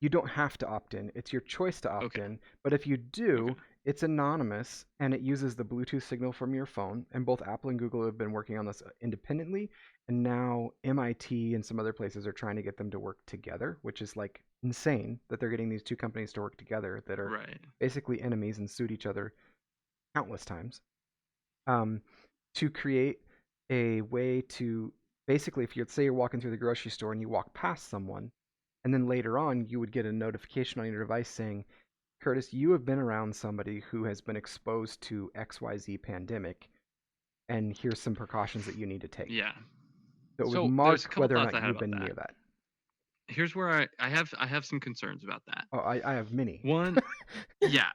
Speaker 1: You don't have to opt in. It's your choice to opt
Speaker 2: Okay.
Speaker 1: in. But if you
Speaker 2: Okay.
Speaker 1: do, it's anonymous and it uses the Bluetooth signal from your phone. And both Apple and Google have been working on this independently. And now MIT and some other places are trying to get them to work together, which is like insane that they're getting these two companies to work together that are
Speaker 2: Right.
Speaker 1: basically enemies and sued each other countless times. Um, to create a way to basically, if you say you're walking through the grocery store and you walk past someone, and then later on you would get a notification on your device saying, Curtis, you have been around somebody who has been exposed to XYZ pandemic, and here's some precautions that you need to take.
Speaker 2: Yeah.
Speaker 1: So it would
Speaker 2: So there's a
Speaker 1: mark
Speaker 2: couple
Speaker 1: whether or
Speaker 2: thoughts
Speaker 1: not
Speaker 2: I had
Speaker 1: you've
Speaker 2: about
Speaker 1: been
Speaker 2: that.
Speaker 1: near that.
Speaker 2: Here's where I have some concerns about that.
Speaker 1: Oh, I have many.
Speaker 2: One, yeah.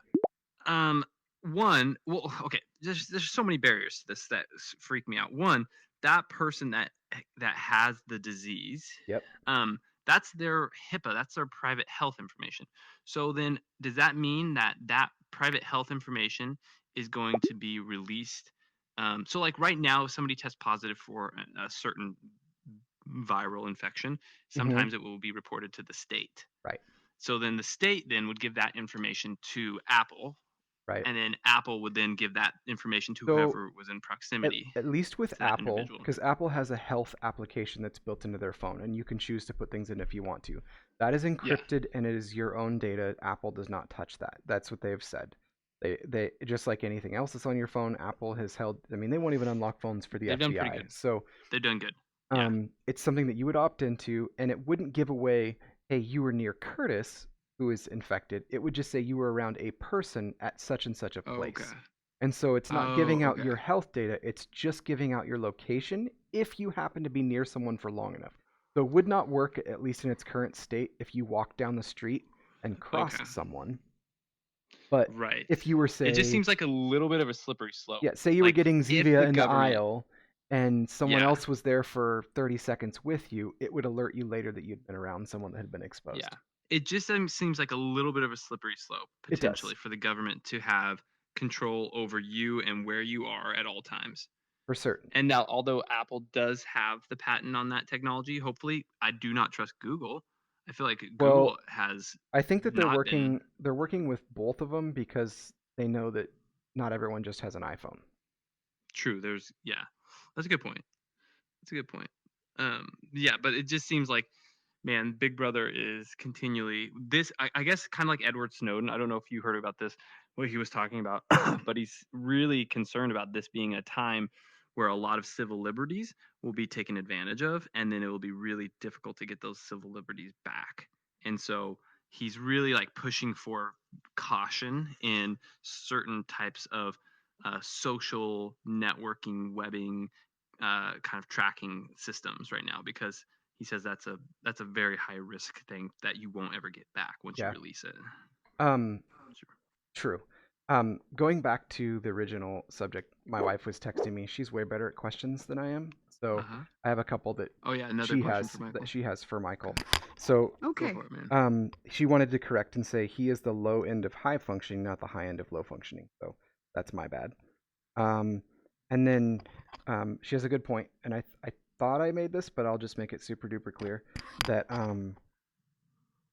Speaker 2: One, well, okay. There's so many barriers to this that freak me out. One, that person that has the disease,
Speaker 1: Yep.
Speaker 2: that's their HIPAA, that's their private health information. So then, does that mean that that private health information is going to be released? So like right now, if somebody tests positive for a certain viral infection,
Speaker 1: Mm-hmm.
Speaker 2: sometimes it will be reported to the state.
Speaker 1: Right.
Speaker 2: So then the state then would give that information to Apple,
Speaker 1: Right.
Speaker 2: and then Apple would then give that information to
Speaker 1: So,
Speaker 2: whoever was in proximity
Speaker 1: At least with
Speaker 2: to that
Speaker 1: Apple,
Speaker 2: individual.
Speaker 1: because Apple has a health application that's built into their phone, and you can choose to put things in if you want to. That is encrypted, and it is your own data. Apple does not touch that. That's what they've said. They just like anything else that's on your phone, Apple has held. I mean, they won't even unlock phones for the
Speaker 2: They've
Speaker 1: FBI.
Speaker 2: done pretty good.
Speaker 1: So
Speaker 2: They've done good. Yeah.
Speaker 1: it's something that you would opt into, and it wouldn't give away, hey, you were near Curtis, who is infected. It would just say you were around a person at such and such a place.
Speaker 2: Okay.
Speaker 1: And so it's not giving out
Speaker 2: okay.
Speaker 1: your health data, it's just giving out your location if you happen to be near someone for long enough. So it would not work, at least in its current state, if you walked down the street and crossed
Speaker 2: Okay.
Speaker 1: someone. But
Speaker 2: Right.
Speaker 1: if you were, say...
Speaker 4: It just seems like a little bit of a slippery slope.
Speaker 1: Yeah, say you were
Speaker 4: Like,
Speaker 1: getting
Speaker 4: if
Speaker 1: Zevia
Speaker 4: the
Speaker 1: in
Speaker 4: government-
Speaker 1: the aisle, and someone
Speaker 2: Yeah.
Speaker 1: else was there for 30 seconds with you, it would alert you later that you'd been around someone that had been exposed.
Speaker 4: Yeah.
Speaker 2: It just seems like a little bit of a slippery slope,
Speaker 1: It does.
Speaker 2: potentially, for the government to have control over you and where you are at all times.
Speaker 1: For certain.
Speaker 2: And now, although Apple does have the patent on that technology, hopefully, I do not trust Google. I feel like Google has
Speaker 1: I think that they're
Speaker 2: not
Speaker 1: working they're working with both of them because they know that not everyone just has an iPhone.
Speaker 2: true. Yeah, that's a good point. That's a good point. Yeah, but it just seems like, man, Big Brother is continually this. I guess kind of like Edward Snowden. I don't know if you heard about this, what he was talking about, but he's really concerned about this being a time where a lot of civil liberties will be taken advantage of, and then it will be really difficult to get those civil liberties back. And so he's really like pushing for caution in certain types of social networking, webbing, kind of tracking systems right now, because he says that's a very high risk thing that you won't ever get back once you release it.
Speaker 1: True. Going back to the original subject, my wife was texting me. She's way better at questions than I am, so I have a couple that she has for Michael. So
Speaker 3: Okay.
Speaker 2: Go for it, man.
Speaker 1: she wanted to correct and say he is the low end of high functioning, not the high end of low functioning. So that's my bad. And then she has a good point, and I thought I made this, but I'll just make it super duper clear that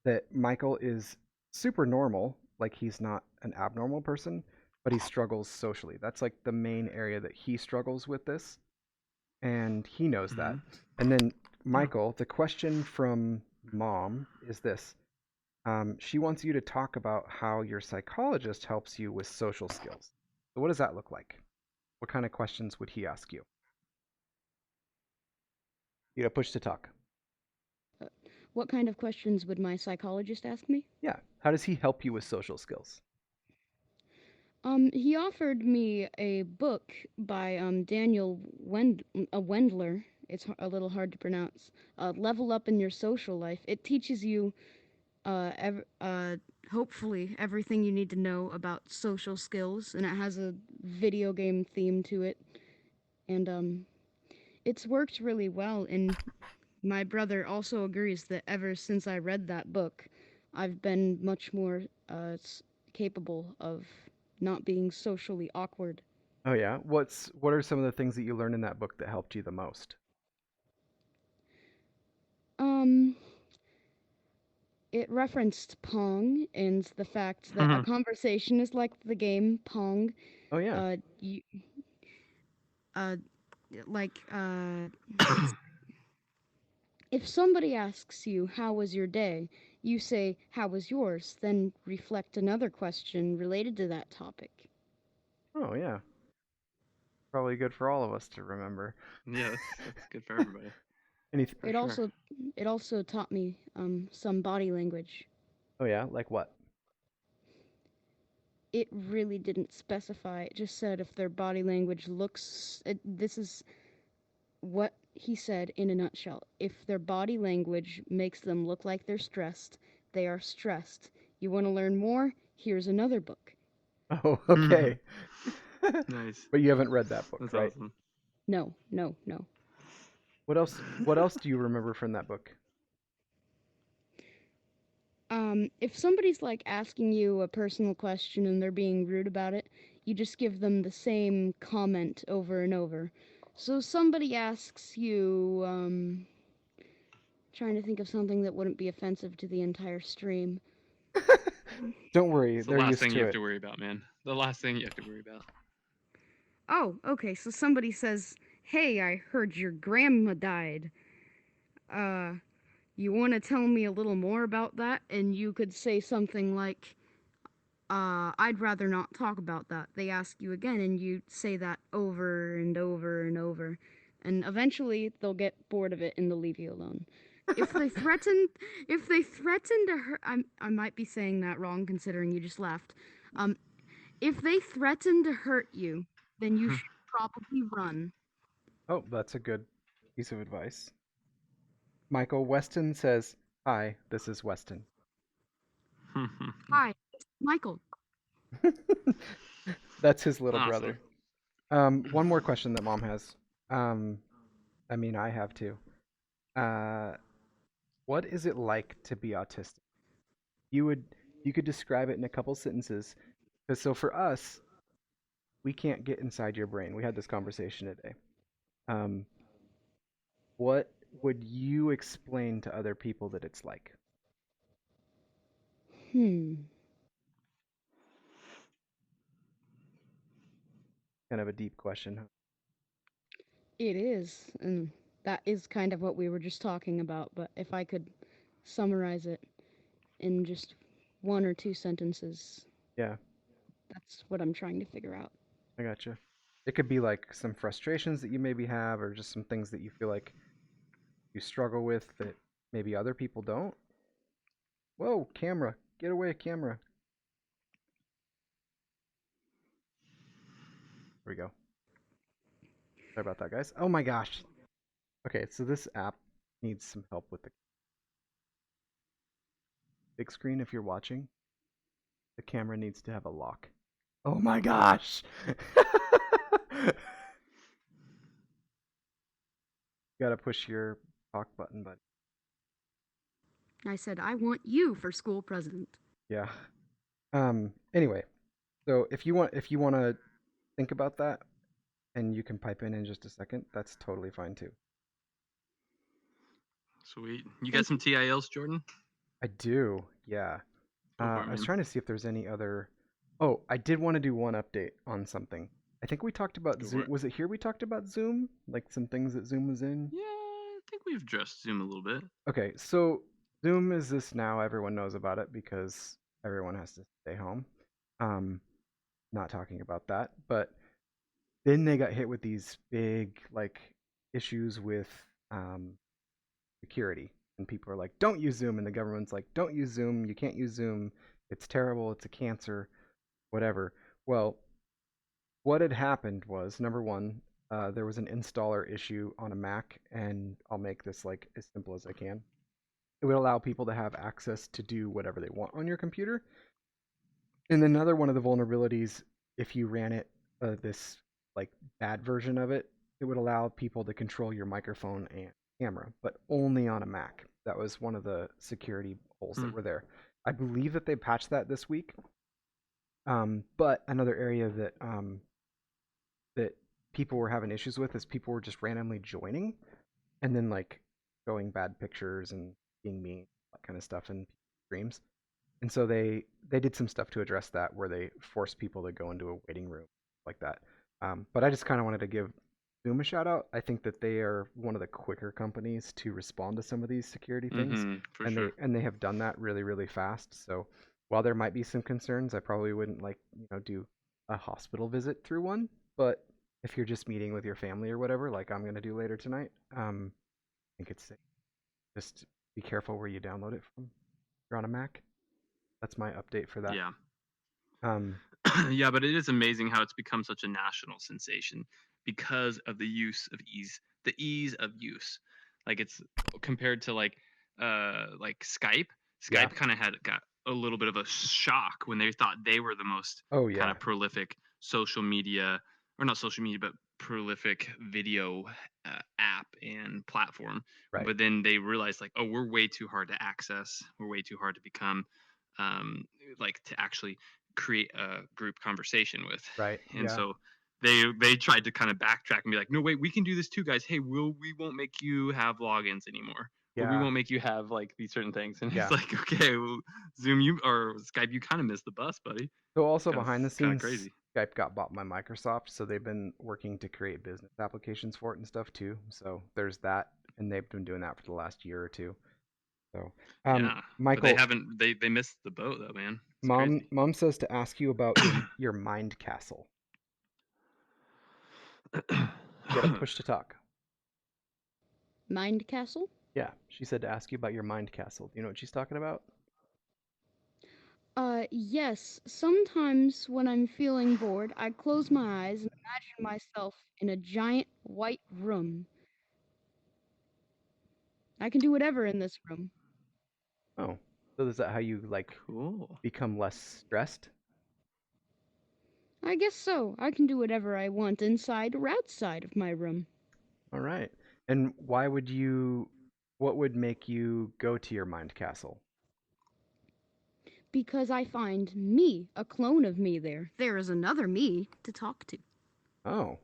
Speaker 1: that Michael is super normal, like he's not an abnormal person, but he struggles socially. That's like the main area that he struggles with this, and he knows that. And then Michael, the question from Mom is this. She wants you to talk about how your psychologist helps you with social skills. So what does that look like? What kind of questions would he ask you? You know, push to talk.
Speaker 3: What kind of questions would my psychologist ask me?
Speaker 1: Yeah. How does he help you with social skills?
Speaker 3: He offered me a book by Daniel Wendler. It's a little hard to pronounce. Level Up in Your Social Life. It teaches you, hopefully, everything you need to know about social skills, and it has a video game theme to it. And it's worked really well, and my brother also agrees that ever since I read that book, I've been much more capable of not being socially awkward.
Speaker 1: Oh yeah. What are some of the things that you learned in that book that helped you the most?
Speaker 3: It referenced Pong and the fact that a conversation is like the game Pong.
Speaker 1: Oh yeah.
Speaker 3: If somebody asks you, how was your day? You say, how was yours? Then reflect another question related to that topic.
Speaker 1: Oh yeah. Probably good for all of us to remember.
Speaker 2: Yeah, that's good for everybody.
Speaker 3: It also taught me some body language.
Speaker 1: Oh yeah, like what?
Speaker 3: It really didn't specify. It just said if their body language looks... this is what he said in a nutshell. If their body language makes them look like they're stressed, they are stressed. You want to learn more? Here's another book.
Speaker 1: Oh, okay.
Speaker 2: Nice.
Speaker 1: But you haven't read that book,
Speaker 2: That's
Speaker 1: right?
Speaker 2: awesome.
Speaker 3: No.
Speaker 1: What else do you remember from that book?
Speaker 3: If somebody's like asking you a personal question and they're being rude about it, you just give them the same comment over and over. So somebody asks you, Trying to think of something that wouldn't be offensive to the entire stream.
Speaker 1: Don't worry,
Speaker 2: It's the
Speaker 1: they're
Speaker 2: last
Speaker 1: used
Speaker 2: thing
Speaker 1: to
Speaker 2: you have
Speaker 1: it.
Speaker 2: to worry about, man. The last thing you have to worry about.
Speaker 3: Oh, okay, so somebody says, "Hey, I heard your grandma died. You want to tell me a little more about that?" And you could say something like, "I'd rather not talk about that." They ask you again, and you say that over and over and over. And eventually they'll get bored of it and they'll leave you alone. If they threaten, if they threaten to hurt, I might be saying that wrong considering you just left. If they threaten to hurt you, then you should probably run.
Speaker 1: Oh, that's a good piece of advice. Michael Weston says, "Hi, this is Weston."
Speaker 3: Hi, it's Michael.
Speaker 1: That's his little
Speaker 2: Awesome.
Speaker 1: brother. One more question that Mom has. I mean, I have too. Uh, what is it like to be autistic? You would you could describe it in a couple sentences. Because so for us, we can't get inside your brain. We had this conversation today. Um, what would you explain to other people that it's like?
Speaker 3: Hmm.
Speaker 1: Kind of a deep question, huh?
Speaker 3: It is, and that is kind of what we were just talking about. But if I could summarize it in just one or two sentences,
Speaker 1: Yeah,
Speaker 3: that's what I'm trying to figure out.
Speaker 1: I gotcha. It could be like some frustrations that you maybe have, or just some things that you feel like you struggle with that maybe other people don't. Whoa, camera, get away, camera. There we go. Sorry about that, guys. Oh my gosh. Okay, so this app needs some help with the big screen if you're watching. The camera needs to have a lock. Oh my gosh! Gotta push your talk button, buddy.
Speaker 3: I said, I want you for school president.
Speaker 1: Yeah. Anyway, so if you want to think about that and you can pipe in just a second, that's totally fine too.
Speaker 2: Sweet. You got
Speaker 3: Thank
Speaker 2: some TILs, Jordan?
Speaker 1: I do. Yeah.
Speaker 2: Go for it,
Speaker 1: I was
Speaker 2: man.
Speaker 1: trying to see if there's any other. Oh, I did want to do one update on something. I think we talked about
Speaker 2: Go for
Speaker 1: Zoom.
Speaker 2: it.
Speaker 1: Was it here we talked about Zoom? Like some things that Zoom was in?
Speaker 2: Yeah, I think we've addressed Zoom a little bit.
Speaker 1: Okay, so Zoom is this now. Everyone knows about it because everyone has to stay home. Um, not talking about that, but then they got hit with these big like issues with um, security, and people are like, "Don't use Zoom," and the government's like, "Don't use Zoom. You can't use Zoom. It's terrible. It's a cancer, whatever." Well, what had happened was number one, there was an installer issue on a Mac, and I'll make this like as simple as I can. It would allow people to have access to do whatever they want on your computer. And another one of the vulnerabilities, if you ran it, this like bad version of it, it would allow people to control your microphone and camera, but only on a Mac. That was one of the security holes that were there. I believe that they patched that this week. But another area that people were having issues with is people were just randomly joining and then like showing bad pictures and being mean, that kind of stuff in streams. And so they did some stuff to address that, where they forced people to go into a waiting room like that. But I just kind of wanted to give Zoom a shout out. I think that they are one of the quicker companies to respond to some of these security things,
Speaker 2: For
Speaker 1: and
Speaker 2: sure.
Speaker 1: they have done that really really fast. So while there might be some concerns, I probably wouldn't like do a hospital visit through one. But if you're just meeting with your family or whatever, like I'm gonna do later tonight, I think it's safe. Just be careful where you download it from. If you're on a Mac. That's my update for that.
Speaker 2: Yeah.
Speaker 1: Um,
Speaker 2: Yeah, but it is amazing how it's become such a national sensation because of the ease of use. Like it's compared to like Skype.
Speaker 1: Yeah.
Speaker 2: Skype kind of got a little bit of a shock when they thought they were the most
Speaker 1: oh
Speaker 2: kind
Speaker 1: yeah,
Speaker 2: of prolific social media, or not social media, but prolific video app and platform.
Speaker 1: right,
Speaker 2: But then they realized like, oh, we're way too hard to access. We're way too hard to become, like to actually create a group conversation with.
Speaker 1: right,
Speaker 2: And
Speaker 1: yeah,
Speaker 2: so they tried to kind of backtrack and be like, no wait, we can do this too, guys. Hey, we won't make you have logins anymore. But we
Speaker 1: Yeah.
Speaker 2: won't make you have like these certain things. And
Speaker 1: Yeah.
Speaker 2: he's like, okay, well, Zoom you or Skype, you kind of missed the bus, buddy.
Speaker 1: So also
Speaker 2: Kind of
Speaker 1: behind the
Speaker 2: kind of
Speaker 1: scenes,
Speaker 2: crazy.
Speaker 1: Skype got bought by Microsoft, so they've been working to create business applications for it and stuff too. So there's that, and they've been doing that for the last year or two. So,
Speaker 2: Yeah, but
Speaker 1: Michael,
Speaker 2: they missed the boat though, man. It's
Speaker 1: mom
Speaker 2: crazy.
Speaker 1: mom says to ask you about your mind castle. You gotta push to talk.
Speaker 3: Mind Castle?
Speaker 1: Yeah, she said to ask you about your mind castle. Do you know what she's talking about?
Speaker 3: Yes. Sometimes when I'm feeling bored, I close my eyes and imagine myself in a giant white room. I can do whatever in this room.
Speaker 1: Oh, so is that how you like
Speaker 2: Cool.
Speaker 1: become less stressed?
Speaker 3: I guess so. I can do whatever I want inside or outside of my room.
Speaker 1: All right. And what would make you go to your mind castle?
Speaker 3: Because I find me, a clone of me there. There is another me to talk to.
Speaker 1: Oh,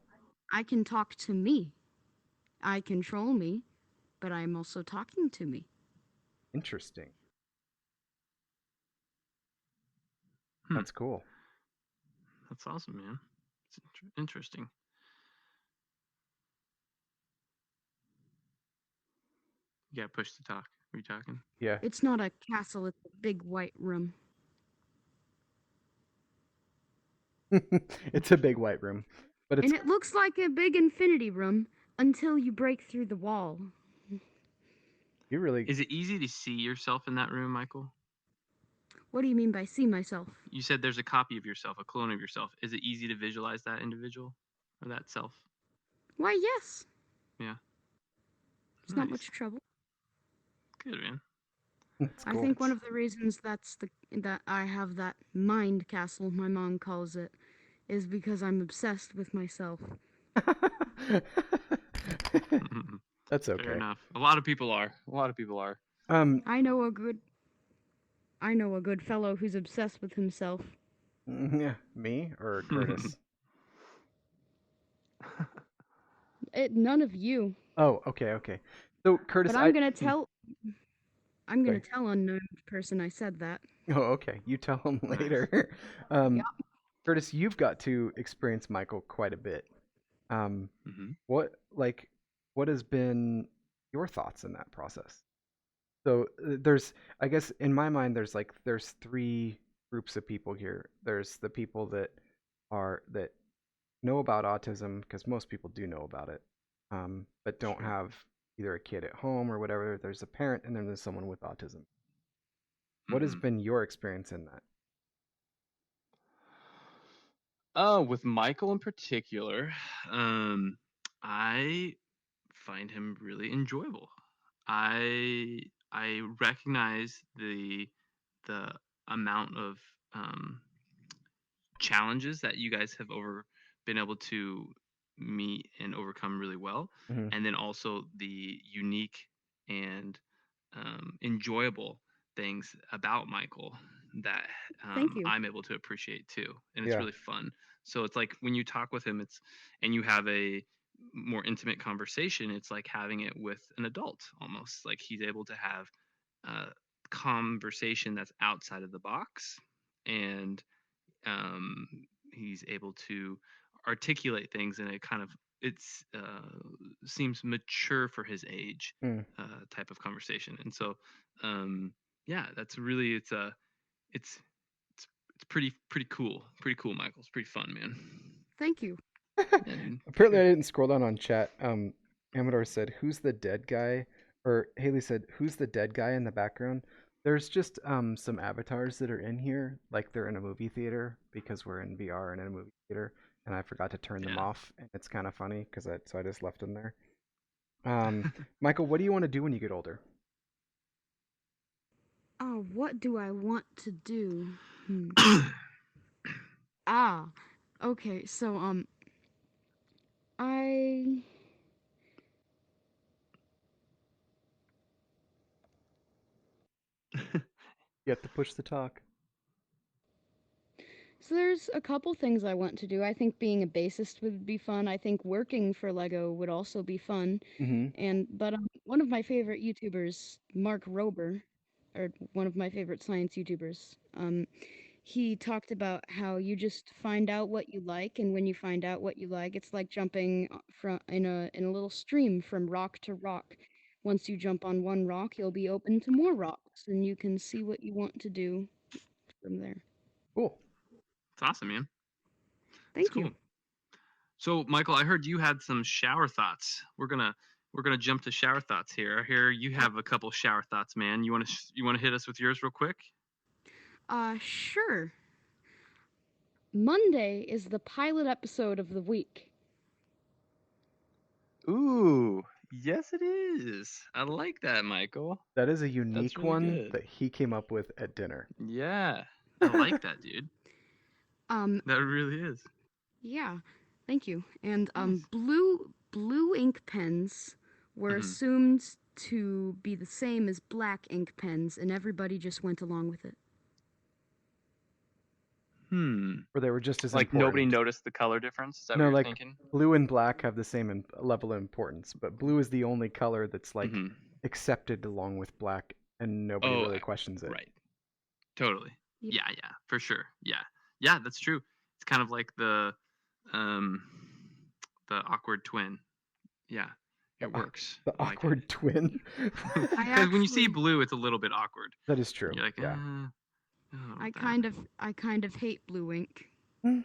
Speaker 3: I can talk to me. I control me, but I'm also talking to me.
Speaker 1: interesting.
Speaker 2: Hmm.
Speaker 1: That's cool.
Speaker 2: That's awesome, man. It's interesting. You got push to talk. Are you talking?
Speaker 1: Yeah.
Speaker 3: It's not a castle, it's a big white room.
Speaker 1: It's a big white room, but it's
Speaker 3: And it looks like a big infinity room until you break through the wall.
Speaker 1: you really
Speaker 2: Is it easy to see yourself in that room, Michael?
Speaker 3: What do you mean by see myself?
Speaker 2: You said there's a copy of yourself, a clone of yourself. Is it easy to visualize that individual or that self?
Speaker 3: Why, yes.
Speaker 2: Yeah.
Speaker 3: It's not
Speaker 2: Nice.
Speaker 3: much trouble.
Speaker 2: Good, man.
Speaker 1: That's
Speaker 3: I
Speaker 1: cool.
Speaker 3: think one of the reasons that I have that mind castle, my mom calls it, is because I'm obsessed with myself.
Speaker 1: That's
Speaker 2: Fair
Speaker 1: okay.
Speaker 2: enough. A lot of people are. A lot of people are.
Speaker 3: I know a good fellow who's obsessed with himself.
Speaker 1: Yeah, me or Curtis?
Speaker 3: None of you.
Speaker 1: Oh, okay. So Curtis,
Speaker 3: But I'm gonna tell
Speaker 1: Sorry.
Speaker 3: unknown person I said that.
Speaker 1: Oh, okay. You tell him
Speaker 2: Nice.
Speaker 1: later. Um,
Speaker 3: Yeah.
Speaker 1: Curtis, you've got to experience Michael quite a bit. Um,
Speaker 2: Mm-hmm.
Speaker 1: what has been your thoughts in that process? So there's, I guess, in my mind, there's three groups of people here. There's the people that know about autism because most people do know about it, but don't
Speaker 2: Sure.
Speaker 1: have either a kid at home or whatever. There's a parent, and then there's someone with autism. What has
Speaker 2: Mm-hmm.
Speaker 1: been your experience in that?
Speaker 2: With Michael in particular, I find him really enjoyable. I I recognize the amount of um, challenges that you guys have been able to meet and overcome really well,
Speaker 1: Hmm.
Speaker 2: and then also the unique and enjoyable things about Michael that
Speaker 3: Thank you.
Speaker 2: I'm able to appreciate too, and it's
Speaker 1: Yeah.
Speaker 2: really fun. So it's like when you talk with him, and you have a more intimate conversation. It's like having it with an adult almost. Like he's able to have a conversation that's outside of the box, and um, he's able to articulate things in a kind of it's seems mature for his age
Speaker 1: Mm.
Speaker 2: type of conversation. And so yeah, that's really it's it's pretty cool, Michael. It's pretty fun, man.
Speaker 3: Thank you.
Speaker 2: Yeah, dude, for
Speaker 1: Apparently,
Speaker 2: sure.
Speaker 1: I didn't scroll down on chat. Amador said, "Who's the dead guy?" Or Haley said, "Who's the dead guy in the background?" There's just some avatars that are in here, like they're in a movie theater because we're in VR and in a movie theater, and I forgot to turn them
Speaker 2: Yeah.
Speaker 1: off, and it's kind of funny because I just left them there. Michael, what do you want to do when you get older?
Speaker 3: Oh, what do I want to do? Okay. So I
Speaker 1: You have to push the talk.
Speaker 3: So there's a couple things I want to do. I think being a bassist would be fun. I think working for Lego would also be fun. But one of my favorite YouTubers, Mark Rober, or one of my favorite science YouTubers, he talked about how you just find out what you like, and when you find out what you like, it's like jumping from in a little stream from rock to rock. Once you jump on one rock, you'll be open to more rocks, and you can see what you want to do from there.
Speaker 1: Cool.
Speaker 2: It's awesome, man.
Speaker 3: Thank
Speaker 2: cool.
Speaker 3: you.
Speaker 2: So, Michael, I heard you had some shower thoughts. We're gonna jump to shower thoughts here. Here, you have a couple shower thoughts, man. You wanna hit us with yours real quick?
Speaker 3: Sure. Monday is the pilot episode of the week.
Speaker 4: Ooh.
Speaker 2: Yes, it is. I like that, Michael.
Speaker 1: That is a unique
Speaker 2: really
Speaker 1: one
Speaker 2: good.
Speaker 1: that he came up with at dinner.
Speaker 2: Yeah, I like that, dude. That really is.
Speaker 3: Yeah, thank you. And
Speaker 2: Nice.
Speaker 3: blue ink pens were
Speaker 2: Mhm.
Speaker 3: assumed to be the same as black ink pens, and everybody just went along with it.
Speaker 1: Or they were just as
Speaker 4: Like
Speaker 1: important.
Speaker 4: nobody noticed the color difference? Is that
Speaker 1: No,
Speaker 4: what you're
Speaker 1: like
Speaker 4: thinking?
Speaker 1: blue and black have the same level of importance, but blue is the only color that's like
Speaker 2: Mhm.
Speaker 1: accepted along with black, and nobody
Speaker 2: Oh,
Speaker 1: really questions it.
Speaker 2: Right. Totally.
Speaker 3: Yeah.
Speaker 2: Yeah, for sure. Yeah, that's true. It's kind of like the awkward twin. Yeah, it works.
Speaker 1: The
Speaker 2: I like it.
Speaker 1: awkward twin.
Speaker 2: Because when you see
Speaker 3: actually-
Speaker 2: blue, it's a little bit awkward.
Speaker 1: That is true.
Speaker 2: You're like,
Speaker 1: yeah.
Speaker 2: I don't know
Speaker 3: I
Speaker 2: about that.
Speaker 3: kind of hate blue ink. Not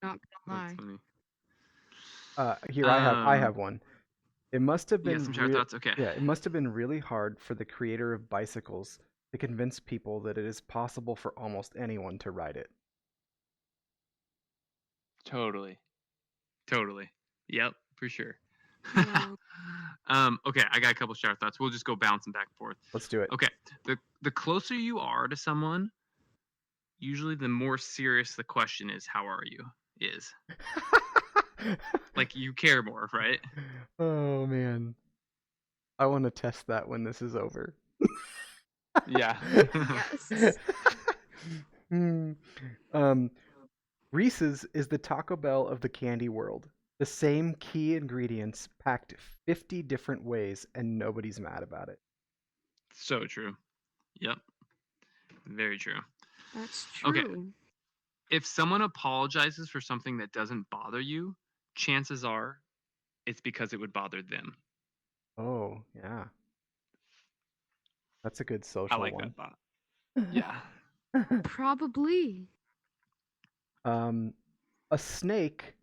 Speaker 3: gonna lie.
Speaker 2: That's funny.
Speaker 1: Here I have one. It must have
Speaker 2: You
Speaker 1: been
Speaker 2: got some shower thoughts? Okay.
Speaker 1: Yeah, it must have been really hard for the creator of bicycles to convince people that it is possible for almost anyone to ride it.
Speaker 4: Totally.
Speaker 2: Yep, for sure.
Speaker 3: Yeah.
Speaker 2: Okay, I got a couple shower thoughts. We'll just go bouncing back and forth.
Speaker 1: Let's do it.
Speaker 2: Okay, the closer you are to someone, usually the more serious the question is, how are you? Is. Like you care more, right?
Speaker 1: Oh man. I want to test that when this is over.
Speaker 4: Yeah.
Speaker 3: Yes.
Speaker 1: Reese's is the Taco Bell of the candy world. The same key ingredients packed 50 different ways, and nobody's mad about it.
Speaker 2: So true. Yep. Very true.
Speaker 3: That's true.
Speaker 2: Okay. If someone apologizes for something that doesn't bother you, chances are it's because it would bother them.
Speaker 1: Oh, yeah. That's a good social
Speaker 2: I like
Speaker 1: one.
Speaker 2: that thought. Yeah.
Speaker 3: Probably.
Speaker 1: A snake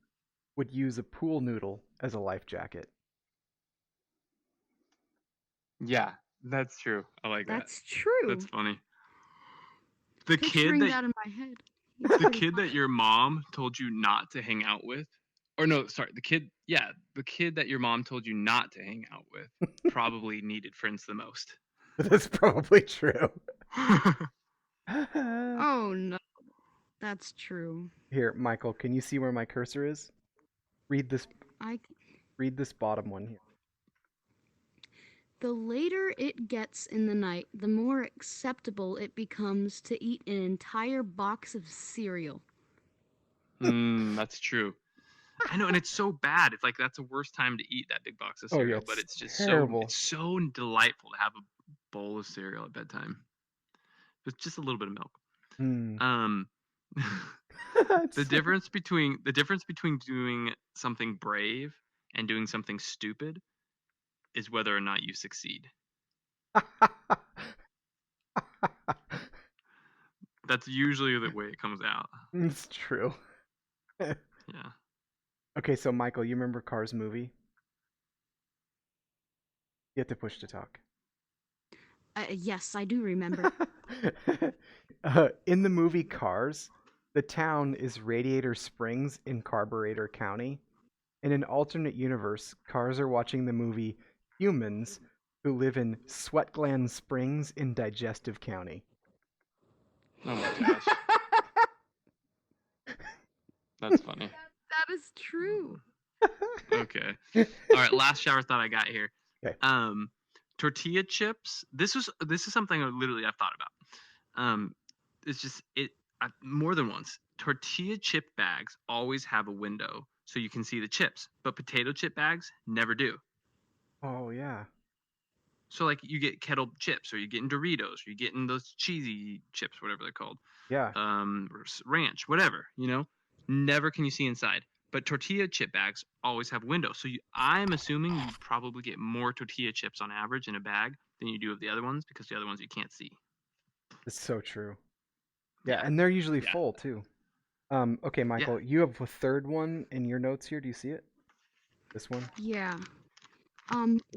Speaker 1: would use a pool noodle as a life jacket.
Speaker 4: Yeah, that's true.
Speaker 2: I like that.
Speaker 3: That's true.
Speaker 2: That's funny. The
Speaker 3: Picturing
Speaker 2: kid
Speaker 3: that in my head.
Speaker 2: the kid that your mom told you not to hang out with, or no, sorry, the kid that your mom told you not to hang out with probably needed friends the most.
Speaker 1: That's probably true.
Speaker 3: Oh no. That's true.
Speaker 1: Here, Michael, can you see where my cursor is? Read this bottom one here.
Speaker 3: The later it gets in the night, the more acceptable it becomes to eat an entire box of cereal.
Speaker 2: That's true. I know, and it's so bad. It's like that's the worst time to eat that big box of cereal, but it's just
Speaker 1: terrible.
Speaker 2: so delightful to have a bowl of cereal at bedtime. With just a little bit of milk. The difference between doing something brave and doing something stupid is whether or not you succeed. That's usually the way it comes out.
Speaker 1: It's true.
Speaker 2: Yeah.
Speaker 1: Okay, so Michael, you remember Cars movie? You have to push to talk.
Speaker 3: Yes, I do remember.
Speaker 1: In the movie Cars, the town is Radiator Springs in Carburetor County. In an alternate universe, cars are watching the movie Humans, who live in Sweat Gland Springs in Digestive County.
Speaker 4: Oh my gosh. That's funny.
Speaker 3: That is true.
Speaker 2: Okay. All right. Last shower thought I got here.
Speaker 1: Okay.
Speaker 2: Tortilla chips. This is something I've thought about. It's just more than once. tortilla chip bags always have a window so you can see the chips, but potato chip bags never do.
Speaker 1: Oh yeah.
Speaker 2: So like you get kettle chips, or you're getting Doritos, or you're getting those cheesy chips, whatever they're called,
Speaker 1: Yeah.
Speaker 2: ranch, whatever, never can you see inside. But tortilla chip bags always have windows. So I'm assuming you probably get more tortilla chips on average in a bag than you do of the other ones, because the other ones you can't see.
Speaker 1: It's so true. Yeah,
Speaker 2: Yeah.
Speaker 1: and they're usually
Speaker 2: Yeah.
Speaker 1: full too. Okay, Michael, you have a third one in your notes here. Do you see it? This one?
Speaker 3: Yeah.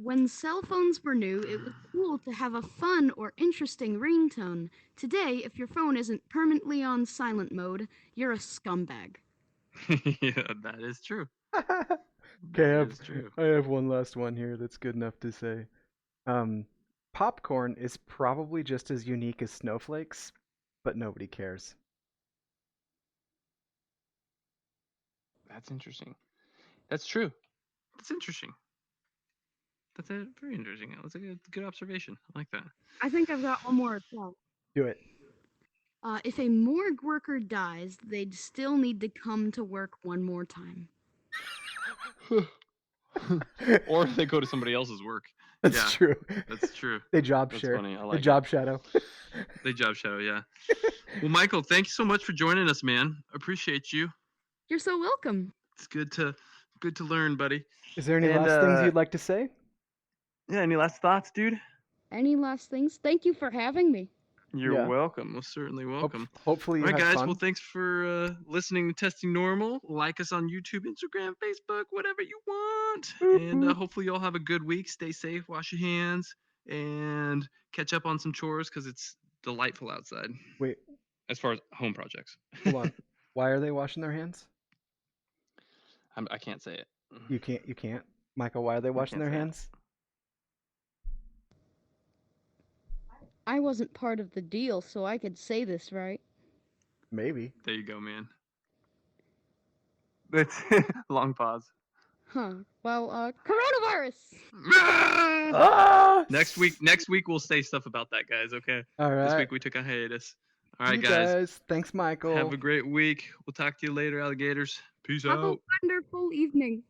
Speaker 3: When cell phones were new, it was cool to have a fun or interesting ringtone. Today, if your phone isn't permanently on silent mode, you're a scumbag.
Speaker 2: Yeah, that is true.
Speaker 1: Okay,
Speaker 2: That is true.
Speaker 1: I have one last one here that's good enough to say. Popcorn is probably just as unique as snowflakes, but nobody cares.
Speaker 4: That's interesting. That's true.
Speaker 2: That's interesting. That's very interesting. That's a good observation. I like that.
Speaker 3: I think I've got one more as well.
Speaker 1: Do it.
Speaker 3: If a morgue worker dies, they'd still need to come to work one more time.
Speaker 4: Or they go to somebody else's work.
Speaker 1: That's
Speaker 2: Yeah.
Speaker 1: true.
Speaker 2: That's true.
Speaker 1: They job
Speaker 4: That's
Speaker 1: share.
Speaker 4: funny. I
Speaker 1: They
Speaker 4: like
Speaker 1: job shadow.
Speaker 2: They job shadow, yeah. Well, Michael, thank you so much for joining us, man. Appreciate you.
Speaker 3: You're so welcome.
Speaker 2: It's good to learn, buddy.
Speaker 1: Is there any
Speaker 2: And,
Speaker 1: last things you'd like to say?
Speaker 2: Yeah, any last thoughts, dude?
Speaker 3: Any last things? Thank you for having me.
Speaker 2: You're
Speaker 1: Yeah.
Speaker 2: welcome. Most certainly welcome.
Speaker 1: Hopefully you
Speaker 2: All right,
Speaker 1: had
Speaker 2: guys.
Speaker 1: fun.
Speaker 2: Well, thanks for listening to Testing Normal. Like us on YouTube, Instagram, Facebook, whatever you want. And hopefully you all have a good week. Stay safe, wash your hands, and catch up on some chores, because it's delightful outside.
Speaker 1: Wait,
Speaker 2: As far as home projects.
Speaker 1: hold on. Why are they washing their hands?
Speaker 4: I can't say it.
Speaker 1: You can't. Michael, why are they washing
Speaker 4: can't
Speaker 1: their
Speaker 4: say it.
Speaker 1: hands?
Speaker 3: I wasn't part of the deal, so I could say this, right?
Speaker 1: Maybe.
Speaker 2: There you go, man. That's long pause.
Speaker 3: Huh. Well, coronavirus!
Speaker 1: Ah!
Speaker 2: Next week we'll say stuff about that, guys. Okay.
Speaker 1: All right.
Speaker 2: This week we took a hiatus. All right,
Speaker 1: You
Speaker 2: guys.
Speaker 1: Thanks, Michael.
Speaker 2: Have a great week. We'll talk to you later, alligators. Peace
Speaker 3: Have a
Speaker 2: out.
Speaker 3: wonderful evening.